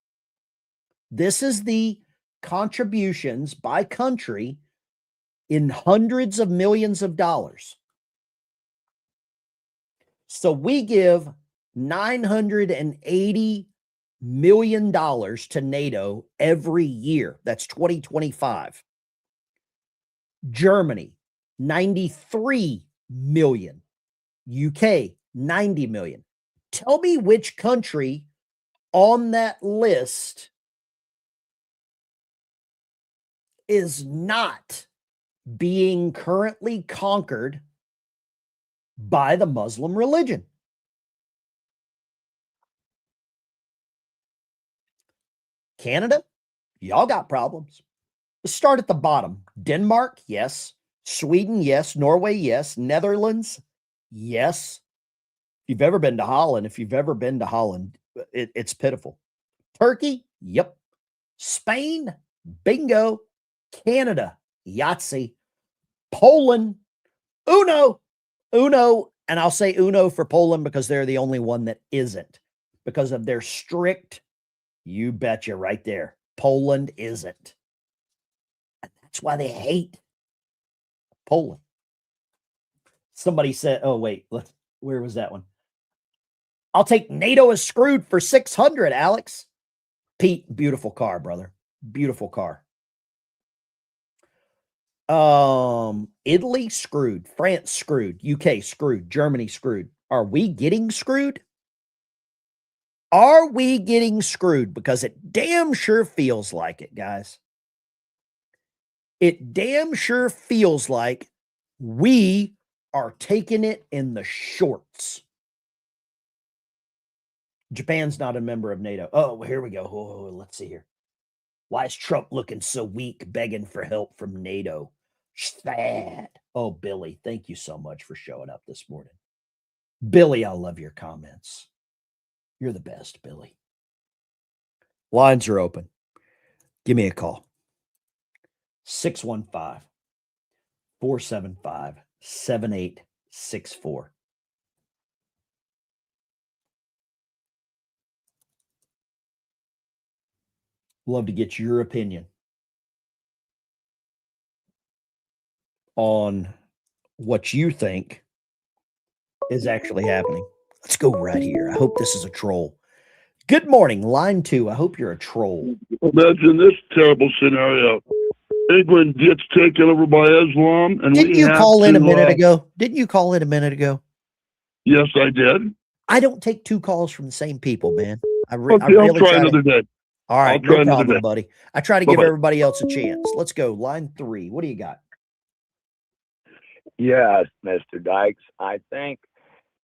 This is the contributions by country in hundreds of millions of dollars. So we give $980 million to NATO every year. That's 2025. Germany, 93 million. UK, 90 million. Tell me which country on that list is not being currently conquered by the Muslim religion. Canada, y'all got problems. Let's start at the bottom. Denmark, yes. Sweden, yes. Norway, yes. Netherlands, yes. If you've ever been to Holland, it's pitiful. Turkey, yep. Spain, bingo. Canada, Yahtzee. Poland, Uno. And I'll say Uno for Poland because they're the only one that isn't, because of their strict, you betcha right there. Poland isn't. And that's why they hate Poland. Somebody said, oh, wait, where was that one? I'll take NATO is screwed for 600, Alex. Pete, beautiful car, brother. Beautiful car. Italy screwed, France screwed, UK screwed, Germany screwed. Are we getting screwed? Are we getting screwed? Because it damn sure feels like it, guys. It damn sure feels like we are taking it in the shorts. Japan's not a member of NATO. Oh, here we go. Oh, let's see here. Why is Trump looking so weak, begging for help from NATO? Sad. Oh, Billy, thank you so much for showing up this morning. Billy, I love your comments. You're the best, Billy. Lines are open. Give me a call. 615-475-7864. Love to get your opinion on what you think is actually happening. Let's go right here. I hope this is a troll. Good morning, line 2. I hope you're a troll. Imagine this terrible scenario. England gets taken over by Islam, and Didn't we you have call in to, a minute ago? Didn't you call in a minute ago? Yes, I did. I don't take 2 calls from the same people, man. I Okay, I'll really try try another day. All right, I'll try no another problem, day. buddy. I try to give Bye-bye. everybody else a chance. Let's go. Line 3. What do you got? Yes, Mr. Dykes. I think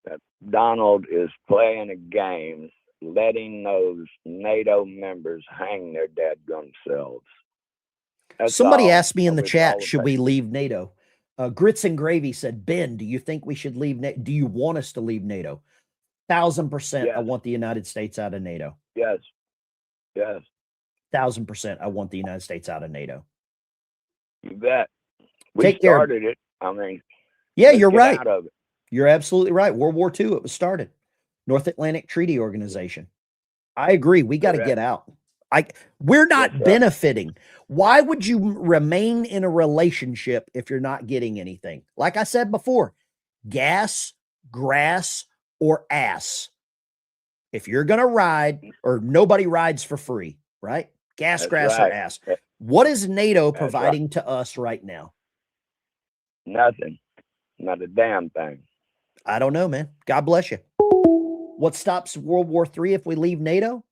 that Donald is playing a game, letting those NATO members hang their dadgum selves. That's Somebody all. asked me in I the wish chat, all the should we leave NATO? Grits and Gravy said, Ben, do you think we should leave NATO? Do you want us to leave NATO? 1,000%. Yes. I want the United States out of NATO. Yes. Yes. 1,000%. I want the United States out of NATO. You bet. We Take care. started it. I mean, Yeah, let's you're get right. out of it. You're absolutely right. World War II, it was started. North Atlantic Treaty Organization. I agree. We got to Correct. get out. We're not Yes, sir. benefiting. Why would you remain in a relationship if you're not getting anything? Like I said before, gas, grass, or ass. If you're going to ride, or nobody rides for free, right? Gas, That's grass, right. or ass. What is NATO That's right. providing to us right now? Nothing. Not a damn thing. I don't know, man. God bless you. What stops World War III if we leave NATO?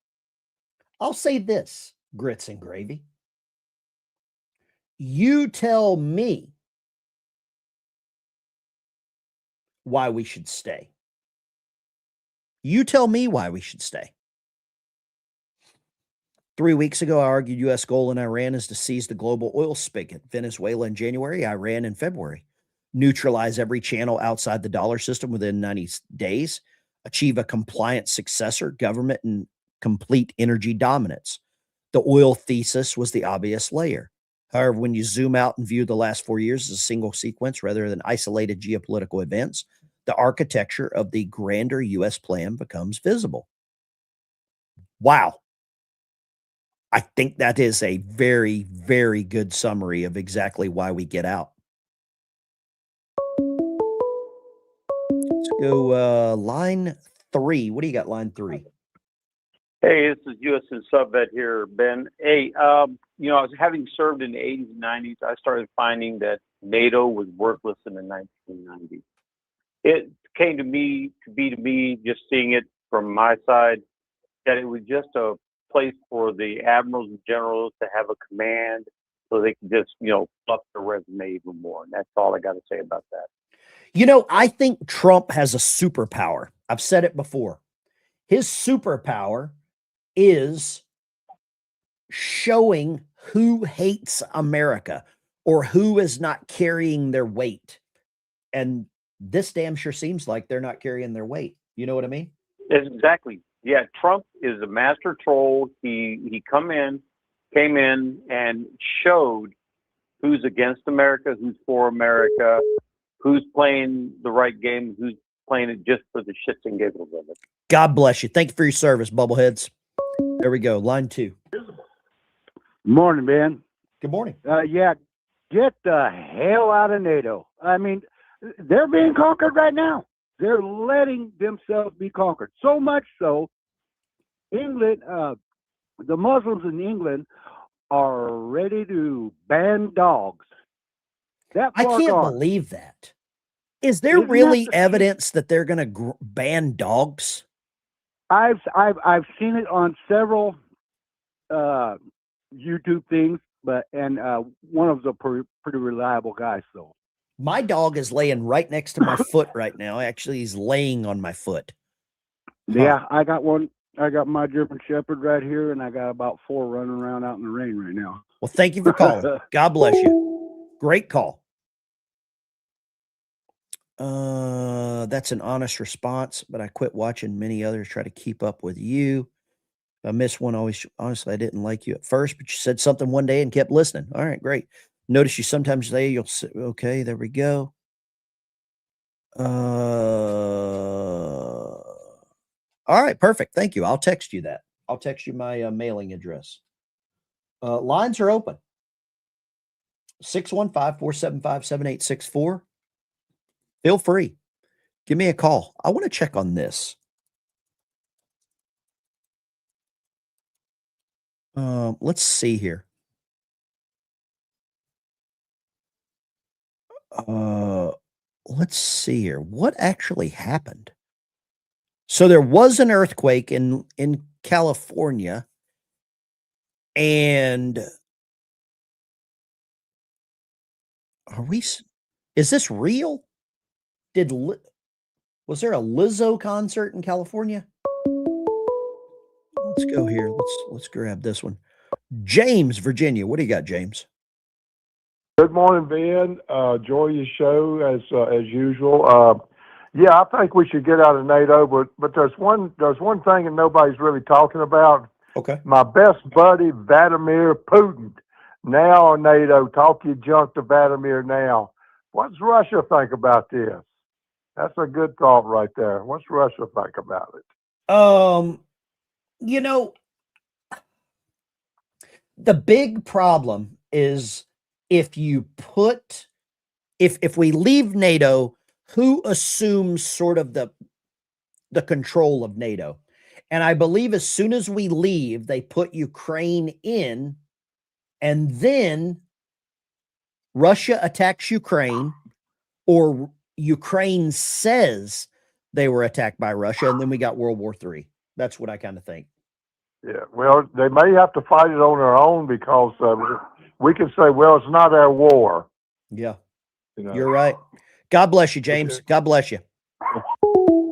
I'll say this, Grits and Gravy. You tell me why we should stay. You tell me why we should stay. 3 weeks ago, I argued U.S. goal in Iran is to seize the global oil spigot. Venezuela in January, Iran in February. Neutralize every channel outside the dollar system within 90 days. Achieve a compliant successor, government, and complete energy dominance. The oil thesis was the obvious layer. However, when you zoom out and view the last 4 years as a single sequence rather than isolated geopolitical events, the architecture of the grander U.S. plan becomes visible. Wow. I think that is a very, very good summary of exactly why we get out. Let's go line 3. What do you got, line 3? Hey, this is USS Subvet here, Ben. Hey, you know, I was having served in the 80s and 90s. I started finding that NATO was worthless in the 1990s. It came to me, just seeing it from my side, that it was just a place for the admirals and generals to have a command so they can just, you know, fluff their resume even more. And that's all I got to say about that. You know, I think Trump has a superpower. I've said it before. His superpower is showing who hates America or who is not carrying their weight. And this damn sure seems like they're not carrying their weight. You know what I mean? Exactly. Yeah, Trump is a master troll. He came in and showed who's against America, who's for America, who's playing the right game, who's playing it just for the shits and giggles of it. God bless you. Thank you for your service, bubbleheads. There we go. Line 2. Morning, Ben. Good morning. Yeah, get the hell out of NATO. I mean, they're being conquered right now. They're letting themselves be conquered. So much so, England, the Muslims in England are ready to ban dogs. That I far can't gone. believe that. Is there Isn't really that the- evidence that they're going to ban dogs? I've seen it on several YouTube things, and one of the pretty reliable guys. So My dog is laying right next to my foot right now. Actually, he's laying on my foot. yeah, I got one. I got my German Shepherd right here, and I got about 4 running around out in the rain right now. Well, thank you for calling. God bless you. Great call. That's an honest response, but I quit watching many others try to keep up with you. I missed one. Honestly, I didn't like you at first, but you said something one day and kept listening. All right, great. Notice you sometimes say you'll say, okay, there we go. All right, perfect. Thank you. I'll text you that. I'll text you my mailing address. Lines are open. 615-475-7864. Feel free. Give me a call. I want to check on this. Let's see here. Let's see here. What actually happened? So there was an earthquake in California, and is this real? Was there a Lizzo concert in California? Let's go here. Let's grab this one. James, Virginia. What do you got, James? Good morning, Ben. Enjoy your show as usual. Yeah, I think we should get out of NATO, but there's one thing that nobody's really talking about. Okay. My best buddy Vladimir Putin, now on NATO. Talk your junk to Vladimir now. What's Russia think about this? That's a good thought right there. What's Russia think about it? You know, the big problem is if we leave NATO, who assumes sort of the control of NATO? And I believe as soon as we leave, they put Ukraine in, and then Russia attacks Ukraine, or Ukraine says they were attacked by Russia, and then we got World War III. That's what I kind of think. Yeah, well, they may have to fight it on their own because we can say, well, it's not our war. Yeah, you know? You're right. God bless you, James. Okay. God bless you.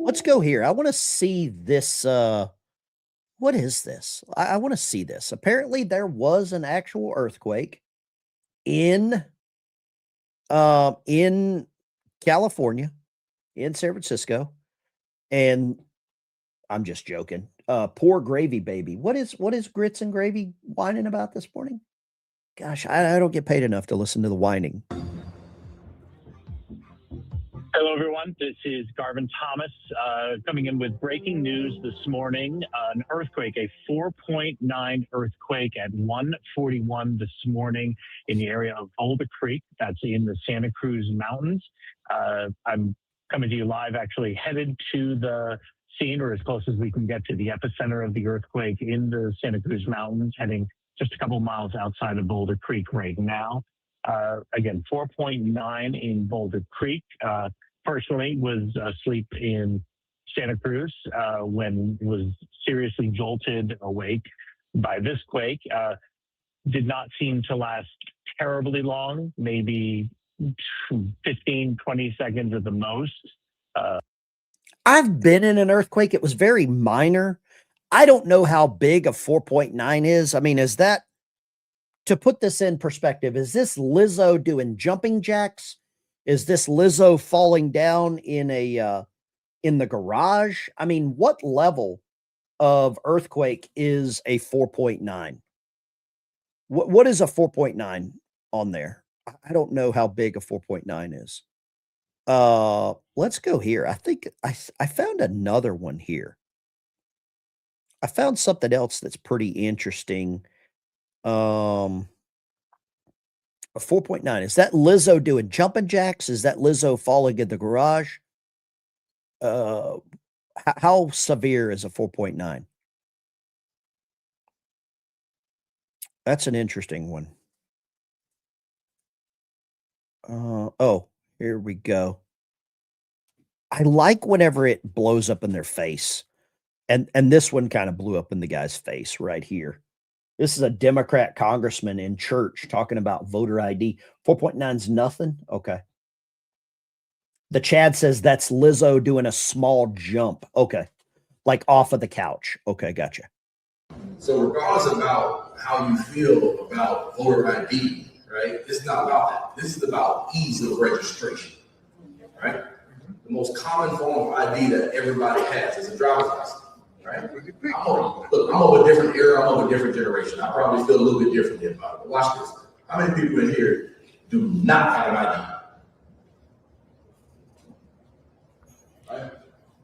Let's go here. I want to see this. What is this? I want to see this. Apparently, there was an actual earthquake in California, in San Francisco, and I'm just joking. Poor gravy baby. What is Grits and Gravy whining about this morning? Gosh, I don't get paid enough to listen to the whining. Hello, everyone. This is Garvin Thomas coming in with breaking news this morning. An earthquake, a 4.9 earthquake at 1:41 this morning in the area of Boulder Creek. That's in the Santa Cruz Mountains. I'm coming to you live, actually headed to the scene, or as close as we can get to the epicenter of the earthquake in the Santa Cruz Mountains, heading just a couple miles outside of Boulder Creek right now. Again, 4.9 in Boulder Creek. Personally was asleep in Santa Cruz when was seriously jolted awake by this quake. Did not seem to last terribly long, maybe 15, 20 seconds at the most. I've been in an earthquake. It was very minor. I don't know how big a 4.9 is. I mean, is that, to put this in perspective, is this Lizzo doing jumping jacks? Is this Lizzo falling down in the garage? I mean, what level of earthquake is a 4.9? What is a 4.9 on there? I don't know how big a 4.9 is. Let's go here. I think I found another one here. I found something else that's pretty interesting. A 4.9. Is that Lizzo doing jumping jacks? Is that Lizzo falling in the garage? How severe is a 4.9? That's an interesting one. Oh, here we go. I like whenever it blows up in their face. And this one kind of blew up in the guy's face right here. This is a Democrat congressman in church talking about voter ID. 4.9 is nothing? Okay. The Chad says that's Lizzo doing a small jump. Okay. Like off of the couch. Okay, gotcha. So regardless about how you feel about voter ID, right? It's not about that. This is about ease of registration, right? The most common form of ID that everybody has is a driver's license. Right? I'm of a different era, I'm of a different generation. I probably feel a little bit differently about it. But watch this. How many people in here do not have an ID? Right?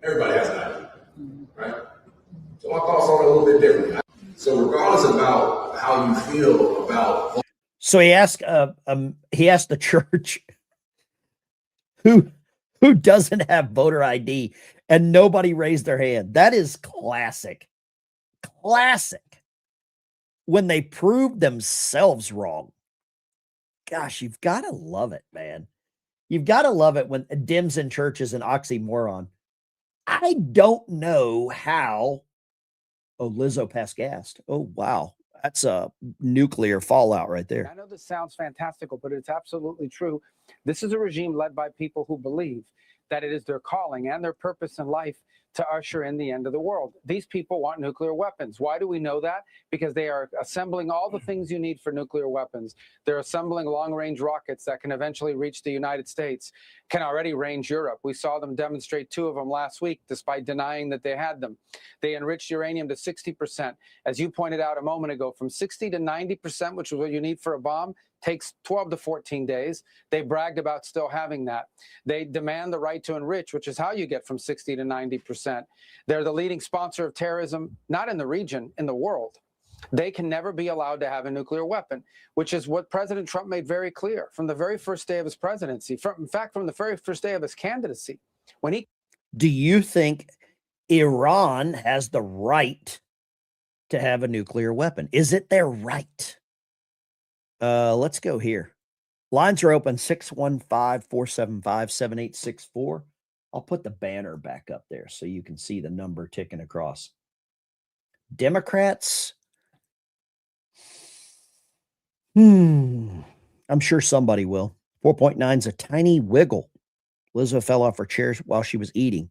Everybody has an ID. Right? So my thoughts on it a little bit differently. So regardless about how you feel about. So he asked the church who doesn't have voter ID, and nobody raised their hand. That is classic. Classic. When they prove themselves wrong. Gosh, you've got to love it, man. You've got to love it when Dems in church is an oxymoron. I don't know how. Oh, Lizzo passed gas. Oh, wow. That's a nuclear fallout right there. I know this sounds fantastical, but it's absolutely true. This is a regime led by people who believe that it is their calling and their purpose in life to usher in the end of the world. These people want nuclear weapons. Why do we know that? Because they are assembling all the things you need for nuclear weapons. They're assembling long-range rockets that can eventually reach the United States, can already range Europe. We saw them demonstrate 2 of them last week, despite denying that they had them. They enriched uranium to 60%. As you pointed out a moment ago, from 60 to 90%, which is what you need for a bomb, takes 12 to 14 days. They bragged about still having that. They demand the right to enrich, which is how you get from 60 to 90%. They're the leading sponsor of terrorism, not in the region, in the world. They can never be allowed to have a nuclear weapon, which is what President Trump made very clear from the very first day of his presidency. In fact, from the very first day of his candidacy. Do you think Iran has the right to have a nuclear weapon? Is it their right? Let's go here. Lines are open 615-475-7864. I'll put the banner back up there so you can see the number ticking across. Democrats. I'm sure somebody will. 4.9 is a tiny wiggle. Lizzo fell off her chair while she was eating.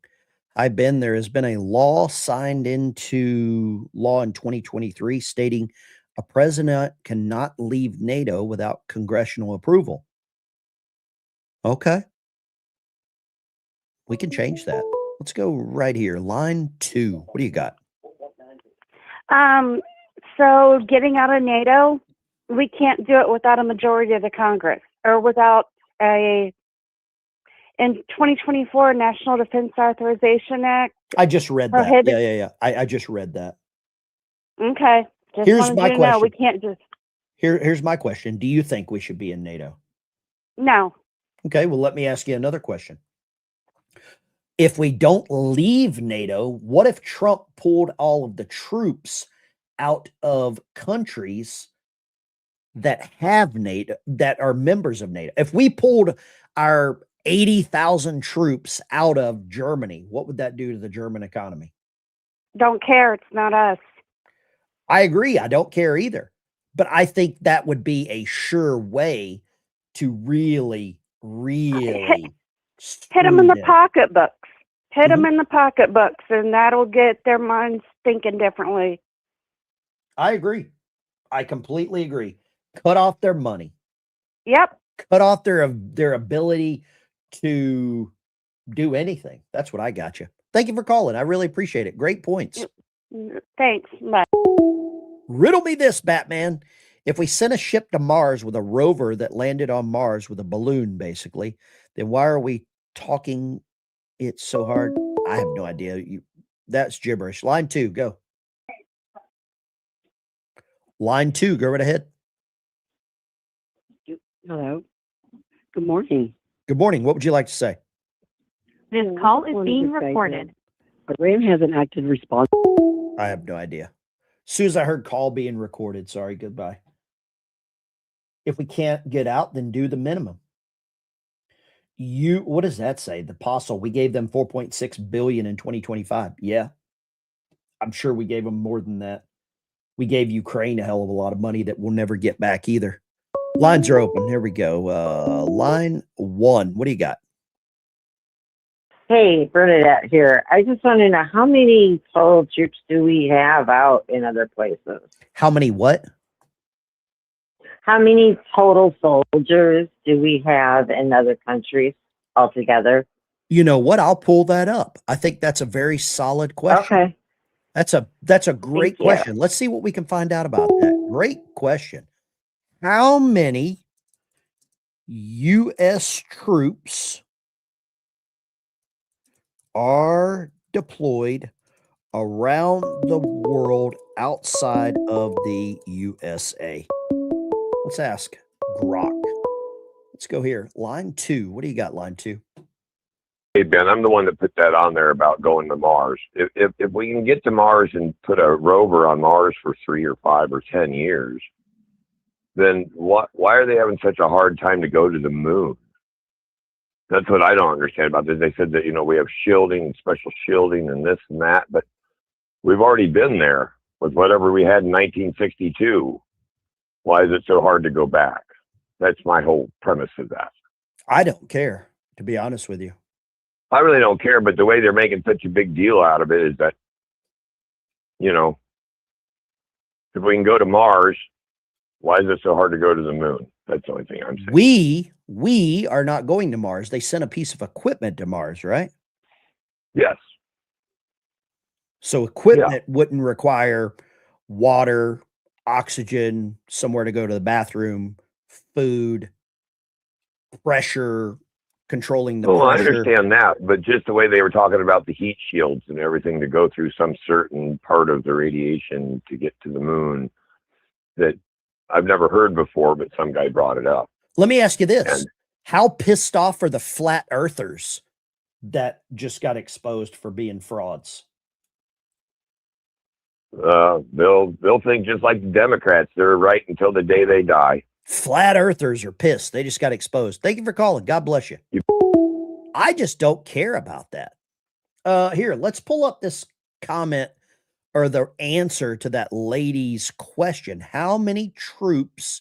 There has been a law signed into law in 2023 stating a president cannot leave NATO without congressional approval. Okay. We can change that. Let's go right here. Line 2. What do you got? So getting out of NATO, we can't do it without a majority of the Congress or without in 2024 National Defense Authorization Act. I just read that. Yeah. I just read that. Okay. Just Here's wanted my you to know question. we can't just. Here's my question. Do you think we should be in NATO? No. Okay, well, let me ask you another question. If we don't leave NATO, what if Trump pulled all of the troops out of countries that have NATO, that are members of NATO? If we pulled our 80,000 troops out of Germany, what would that do to the German economy? Don't care. It's not us. I agree. I don't care either. But I think that would be a sure way to really hit them in the pocketbooks. Hit them in the pocketbooks, and that'll get their minds thinking differently. I agree. I completely agree. Cut off their money. Yep. Cut off their ability to do anything. That's what I got you. Thank you for calling. I really appreciate it. Great points. Thanks. Bye. Riddle me this, Batman. If we sent a ship to Mars with a rover that landed on Mars with a balloon, basically, then why are we talking it so hard? I have no idea. That's gibberish. Line 2, go. Line 2, go right ahead. Hello. Good morning. Good morning. What would you like to say? This call is being recorded. Iran hasn't acted responsible. I have no idea. As soon as I heard call being recorded, sorry, goodbye. If we can't get out, then do the minimum. What does that say? The apostle, we gave them 4.6 billion in 2025. Yeah. I'm sure we gave them more than that. We gave Ukraine a hell of a lot of money that we'll never get back either. Lines are open. Here we go. Line 1. What do you got? Hey, Bernadette here. I just want to know, how many total troops do we have out in other places? How many what? How many total soldiers do we have in other countries altogether? You know what? I'll pull that up. I think that's a very solid question. Okay. That's a great question. Let's see what we can find out about that. Great question. How many U.S. troops are deployed around the world outside of the USA? Let's ask Grok. Let's go here. Line 2. What do you got, line 2? Hey, Ben, I'm the one that put that on there about going to Mars. If we can get to Mars and put a rover on Mars for 3 or 5 or 10 years, then why are they having such a hard time to go to the moon? That's what I don't understand about this. They said that, we have shielding, special shielding and this and that, but we've already been there with whatever we had in 1962. Why is it so hard to go back? That's my whole premise of that. I don't care, to be honest with you. I really don't care, but the way they're making such a big deal out of it is that, if we can go to Mars, why is it so hard to go to the moon? That's the only thing I'm saying. We are not going to Mars. They sent a piece of equipment to Mars, right? Yes. So equipment wouldn't require water, oxygen, somewhere to go to the bathroom, food, pressure, controlling the Well, I pressure. understand that, but just the way they were talking about the heat shields and everything to go through some certain part of the radiation to get to the moon that I've never heard before, but some guy brought it up. Let me ask you this. And how pissed off are the flat earthers that just got exposed for being frauds? they'll think just like the Democrats. They're right until the day they die. Flat earthers are pissed. They just got exposed. Thank you for calling. God bless you. I just don't care about that. Here, let's pull up this comment or the answer to that lady's question. How many troops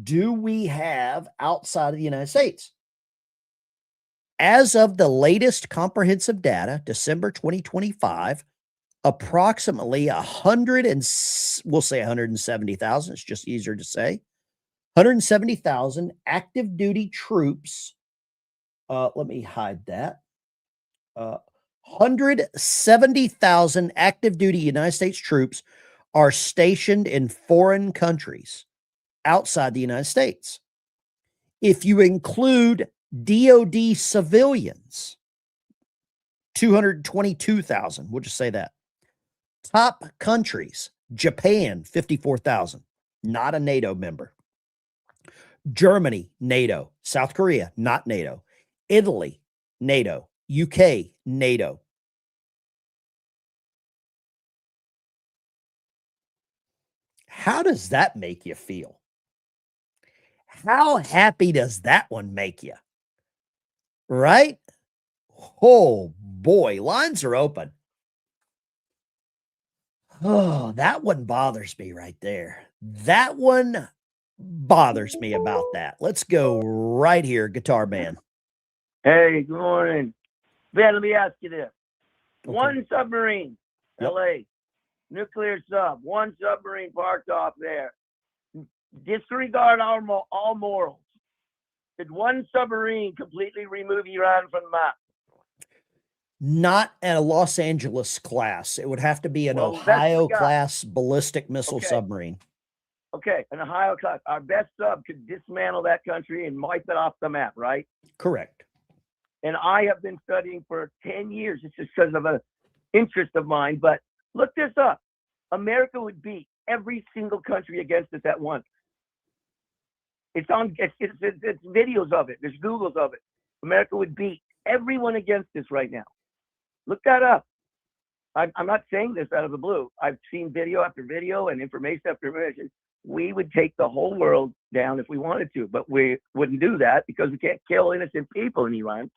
do we have outside of the United States? As of the latest comprehensive data, December 2025, approximately 170,000. It's just easier to say. 170,000 active duty troops. Let me hide that. 170,000 active duty United States troops are stationed in foreign countries outside the United States. If you include DoD civilians, 222,000. We'll just say that. Top countries: Japan, 54,000, not a NATO member. Germany, NATO. South Korea, not NATO. Italy, NATO. UK, NATO. How does that make you feel? How happy does that one make you? Right? Oh boy, lines are open. Oh, that one bothers me right there. That one bothers me about that. Let's go right here, Guitar Man. Hey, good morning. Ben, let me ask you this. Okay. One submarine, LA, nuclear sub, one submarine parked off there. Disregard all morals. Did one submarine completely remove Iran from the map? Not at a Los Angeles class. It would have to be an Ohio class ballistic missile submarine. Okay, an Ohio class. Our best sub could dismantle that country and wipe it off the map, right? Correct. And I have been studying for 10 years. It's just because of an interest of mine. But look this up. America would beat every single country against us at once. It's videos of it. There's Googles of it. America would beat everyone against us right now. Look that up. I'm not saying this out of the blue. I've seen video after video and information after information. We would take the whole world down if we wanted to, but we wouldn't do that because we can't kill innocent people in Iran,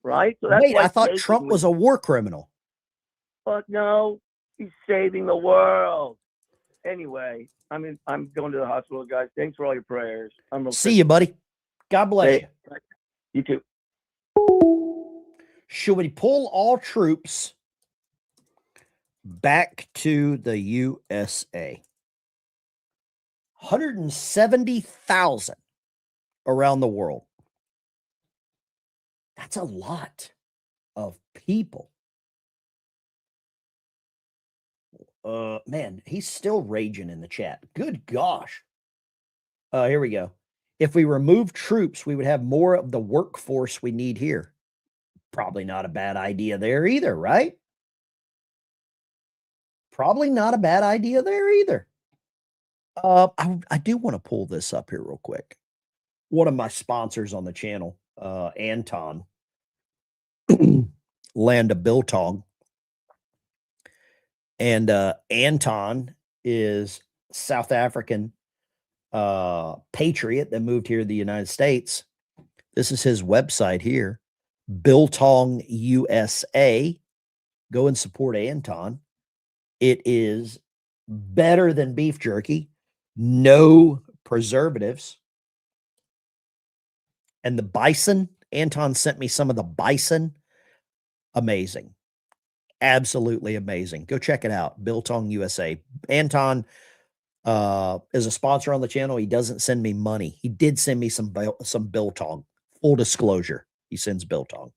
right? So that's wait, why I thought Trump was a war criminal. But no, he's saving the world. Anyway, I'm going to the hospital, guys. Thanks for all your prayers. See you, buddy. God bless you. You too. Should we pull all troops back to the USA? 170,000 around the world. That's a lot of people. Man, he's still raging in the chat. Good gosh. Here we go. If we remove troops, we would have more of the workforce we need here. Probably not a bad idea there either, right? Probably not a bad idea there either. I do want to pull this up here real quick. One of my sponsors on the channel, Anton, Land of Biltong. And Anton is South African patriot that moved here to the United States. This is his website here, Biltong USA. Go and support Anton. It is better than beef jerky, no preservatives. And the bison, Anton sent me some of the bison. Amazing. Absolutely amazing. Go check it out. Biltong USA. Anton is a sponsor on the channel. He doesn't send me money. He did send me some biltong. Full disclosure. He sends biltong.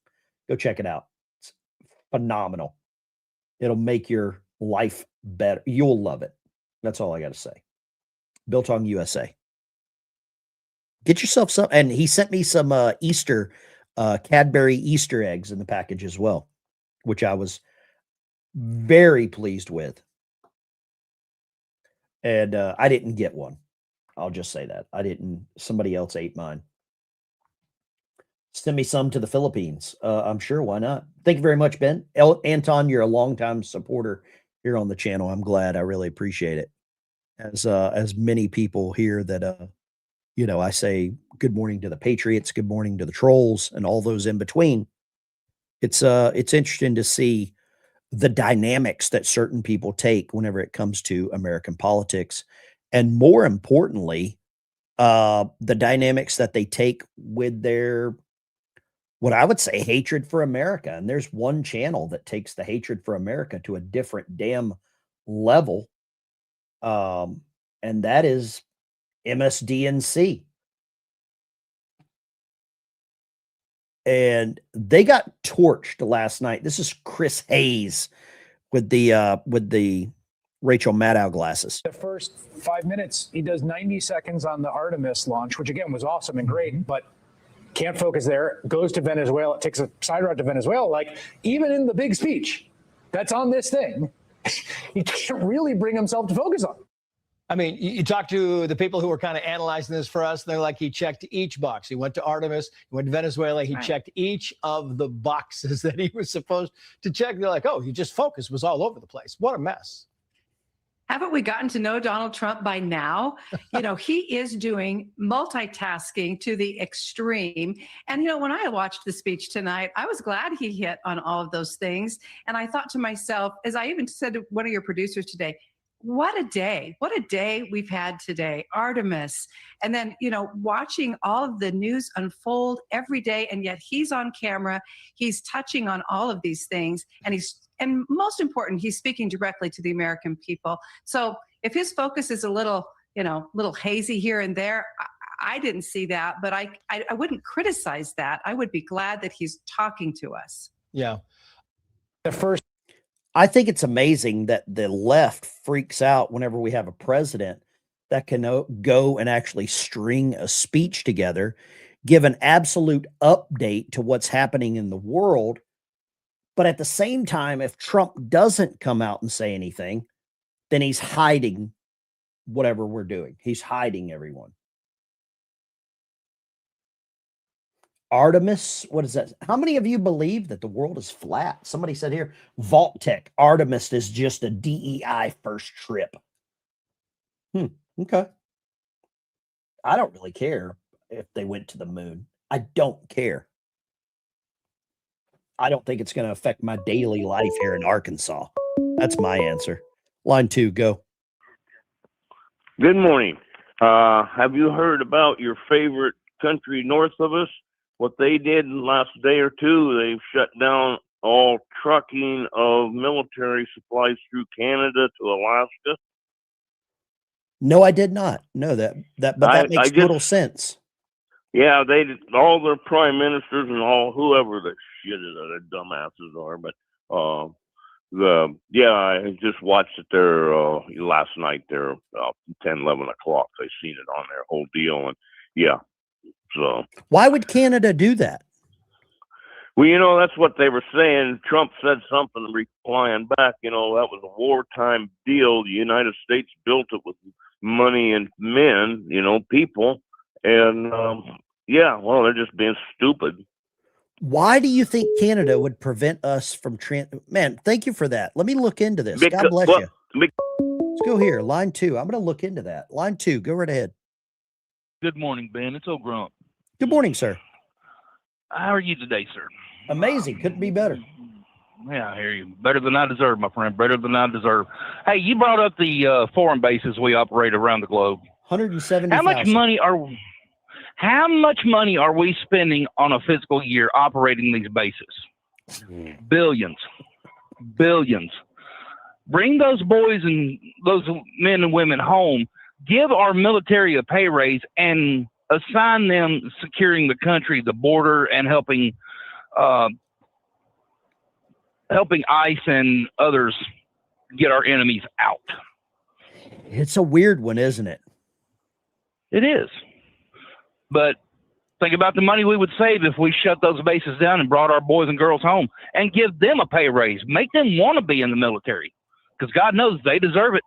Go check it out. It's phenomenal. It'll make your life better. You'll love it. That's all I got to say. Biltong USA. Get yourself some. And he sent me some Easter Cadbury Easter eggs in the package as well, which I was very pleased with. And I didn't get one. I'll just say that. I didn't. Somebody else ate mine. Send me some to the Philippines. I'm sure. Why not? Thank you very much, Ben. Anton, you're a longtime supporter here on the channel. I'm glad. I really appreciate it. As many people here that, you know, I say good morning to the Patriots, good morning to the trolls, and all those in between. It's interesting to see the dynamics that certain people take whenever it comes to American politics. And more importantly, the dynamics that they take with their, what I would say, hatred for America. And there's one channel that takes the hatred for America to a different damn level. And that is MSDNC. And they got torched last night. This is Chris Hayes with the Rachel Maddow glasses. The first 5 minutes, he does 90 seconds on the Artemis launch, which again was awesome and great, but can't focus there. Goes to Venezuela, takes a side route to Venezuela. Like, even in the big speech that's on this thing, he can't really bring himself to focus on. I mean, you talk to the people who were kind of analyzing this for us, and they're like, he checked each box. He went to Artemis, he went to Venezuela, he checked each of the boxes that he was supposed to check. They're like, oh, he just focused, was all over the place. What a mess. Haven't we gotten to know Donald Trump by now? You know, he is doing multitasking to the extreme. And, you know, when I watched the speech tonight, I was glad he hit on all of those things. And I thought to myself, as I even said to one of your producers today, what a day we've had today. Artemis. And then, you know, watching all of the news unfold every day. And yet he's on camera. He's touching on all of these things. And most important, he's speaking directly to the American people. So if his focus is a little hazy here and there, I didn't see that, but I wouldn't criticize that. I would be glad that he's talking to us. Yeah. I think it's amazing that the left freaks out whenever we have a president that can go and actually string a speech together, give an absolute update to what's happening in the world. But at the same time, if Trump doesn't come out and say anything, then he's hiding whatever we're doing. He's hiding everyone. Artemis, what is that? How many of you believe that the world is flat? Somebody said here, Vault Tech, Artemis is just a DEI first trip. Okay. I don't really care if they went to the moon. I don't care. I don't think it's going to affect my daily life here in Arkansas. That's my answer. Line 2, go. Good morning. Have you heard about your favorite country north of us? What they did in the last day or two, they've shut down all trucking of military supplies through Canada to Alaska. No, I did not know that. But that makes total sense. Yeah, they did, all their prime ministers and all whoever the shit is, the dumbasses are. But I just watched it there last night. There, 10, 11 o'clock. I seen it on their whole deal, and yeah. So why would Canada do that? Well, that's what they were saying. Trump said something replying back, that was a wartime deal. The United States built it with money and men, people. And, well, they're just being stupid. Why do you think Canada would prevent us from Man, thank you for that. Let me look into this. God bless you. Let's go here. Line 2. I'm going to look into that. Line 2. Go right ahead. Good morning, Ben. It's O'Grump. Good morning, sir. How are you today, sir? Amazing. Couldn't be better. Yeah, I hear you. Better than I deserve, my friend. Better than I deserve. Hey, you brought up the foreign bases we operate around the globe. 170,000. How much money are we spending on a fiscal year operating these bases? Billions. Billions. Bring those boys and those men and women home. Give our military a pay raise and assign them securing the country, the border, and helping ICE and others get our enemies out. It's a weird one, isn't it? It is. But think about the money we would save if we shut those bases down and brought our boys and girls home and give them a pay raise. Make them want to be in the military because God knows they deserve it.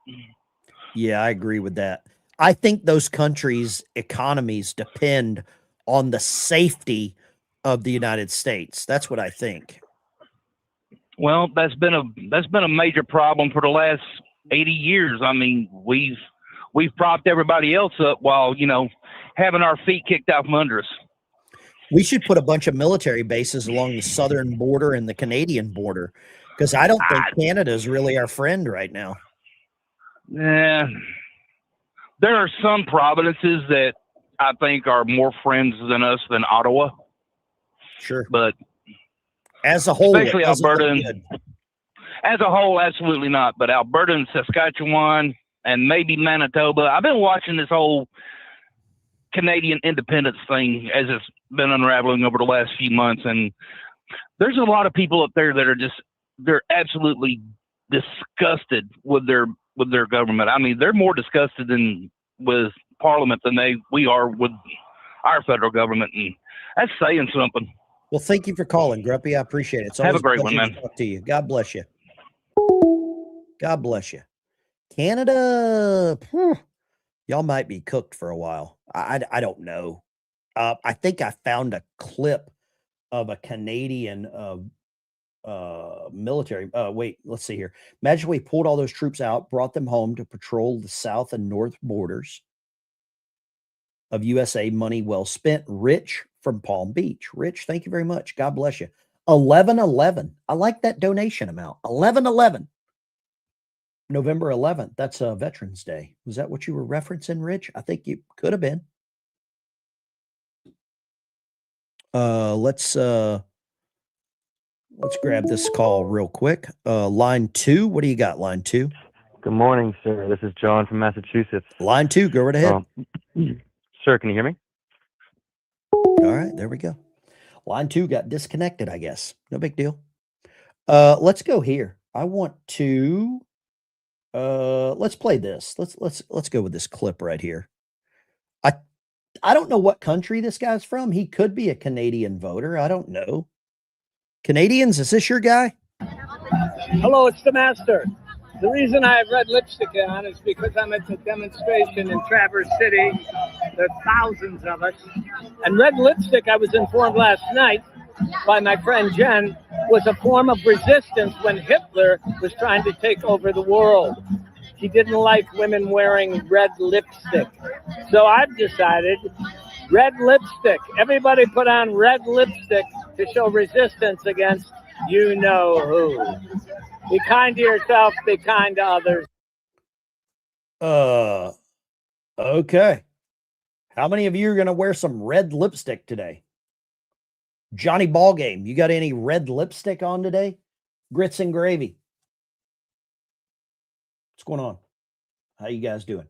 Yeah, I agree with that. I think those countries' economies depend on the safety of the United States. That's what I think. Well, that's been a major problem for the last 80 years. I mean, we've propped everybody else up while, having our feet kicked out from under us. We should put a bunch of military bases along the southern border and the Canadian border because I don't think Canada is really our friend right now. Yeah. There are some provinces that I think are more friends than us than Ottawa. Sure. But as a whole, especially Alberta, as a whole, absolutely not. But Alberta and Saskatchewan and maybe Manitoba. I've been watching this whole Canadian independence thing as it's been unraveling over the last few months. And there's a lot of people up there that are they're absolutely disgusted with their government. I mean, they're more disgusted with Parliament than we are with our federal government. And that's saying something. Well, thank you for calling, Grumpy. I appreciate it. It's Have a always great pleasure one, to man. talk to you. God bless you. God bless you. Canada, y'all might be cooked for a while. I don't know. I think I found a clip of a Canadian military. Wait, let's see here. Imagine we pulled all those troops out, brought them home to patrol the south and north borders of USA. Money well spent. Rich from Palm Beach. Rich, thank you very much. God bless you. 11/11. I like that donation amount. 11/11. November 11th. That's Veterans Day. Was that what you were referencing, Rich? I think you could have been. Let's grab this call real quick. Line 2. What do you got, line 2? Good morning, sir. This is John from Massachusetts. Line 2, go right ahead. Sir, can you hear me? All right, there we go. Line 2 got disconnected, I guess. No big deal. Let's go here. I want to let's play this. Let's go with this clip right here. I don't know what country this guy's from. He could be a Canadian voter. I don't know. Canadians, is this your guy? Hello, it's the Master. The reason I have red lipstick on is because I'm at the demonstration in Traverse City. There are thousands of us. And red lipstick, I was informed last night by my friend Jen, was a form of resistance when Hitler was trying to take over the world. He didn't like women wearing red lipstick. So I've decided red lipstick. Everybody put on red lipstick to show resistance against you know who. Be kind to yourself, be kind to others. Okay. How many of you are going to wear some red lipstick today? Johnny Ballgame, you got any red lipstick on today? Grits and gravy. What's going on? How you guys doing?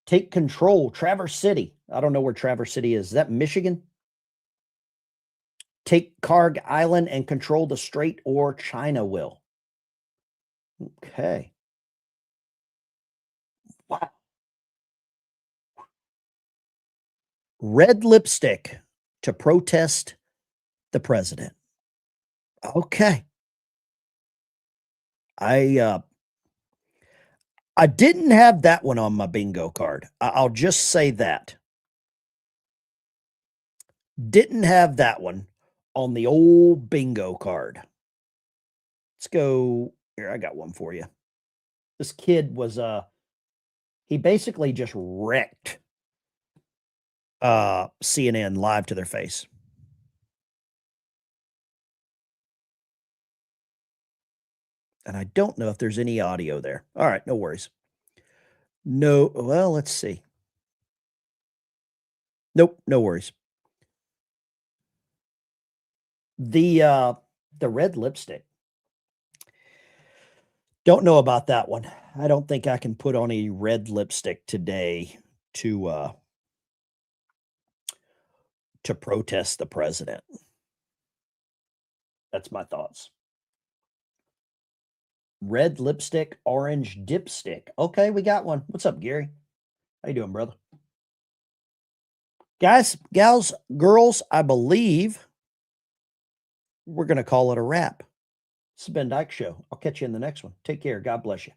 Take control, Traverse City. I don't know where Traverse City is. Is that Michigan? Take Karg Island and control the strait, or China will. Okay. Wow. Red lipstick to protest the president. Okay. I didn't have that one on my bingo card. I'll just say that. Didn't have that one on the old bingo card. Let's go here. I got one for you. This kid was he basically just wrecked CNN live to their face. And I don't know if there's any audio there. All right, no worries. No, well, let's see. Nope, no worries. The red lipstick. Don't know about that one. I don't think I can put on a red lipstick today to protest the president. That's my thoughts. Red lipstick, orange dipstick. Okay, we got one. What's up, Gary? How you doing, brother? Guys, gals, girls, I believe we're going to call it a wrap. This has been Dykes Show. I'll catch you in the next one. Take care. God bless you.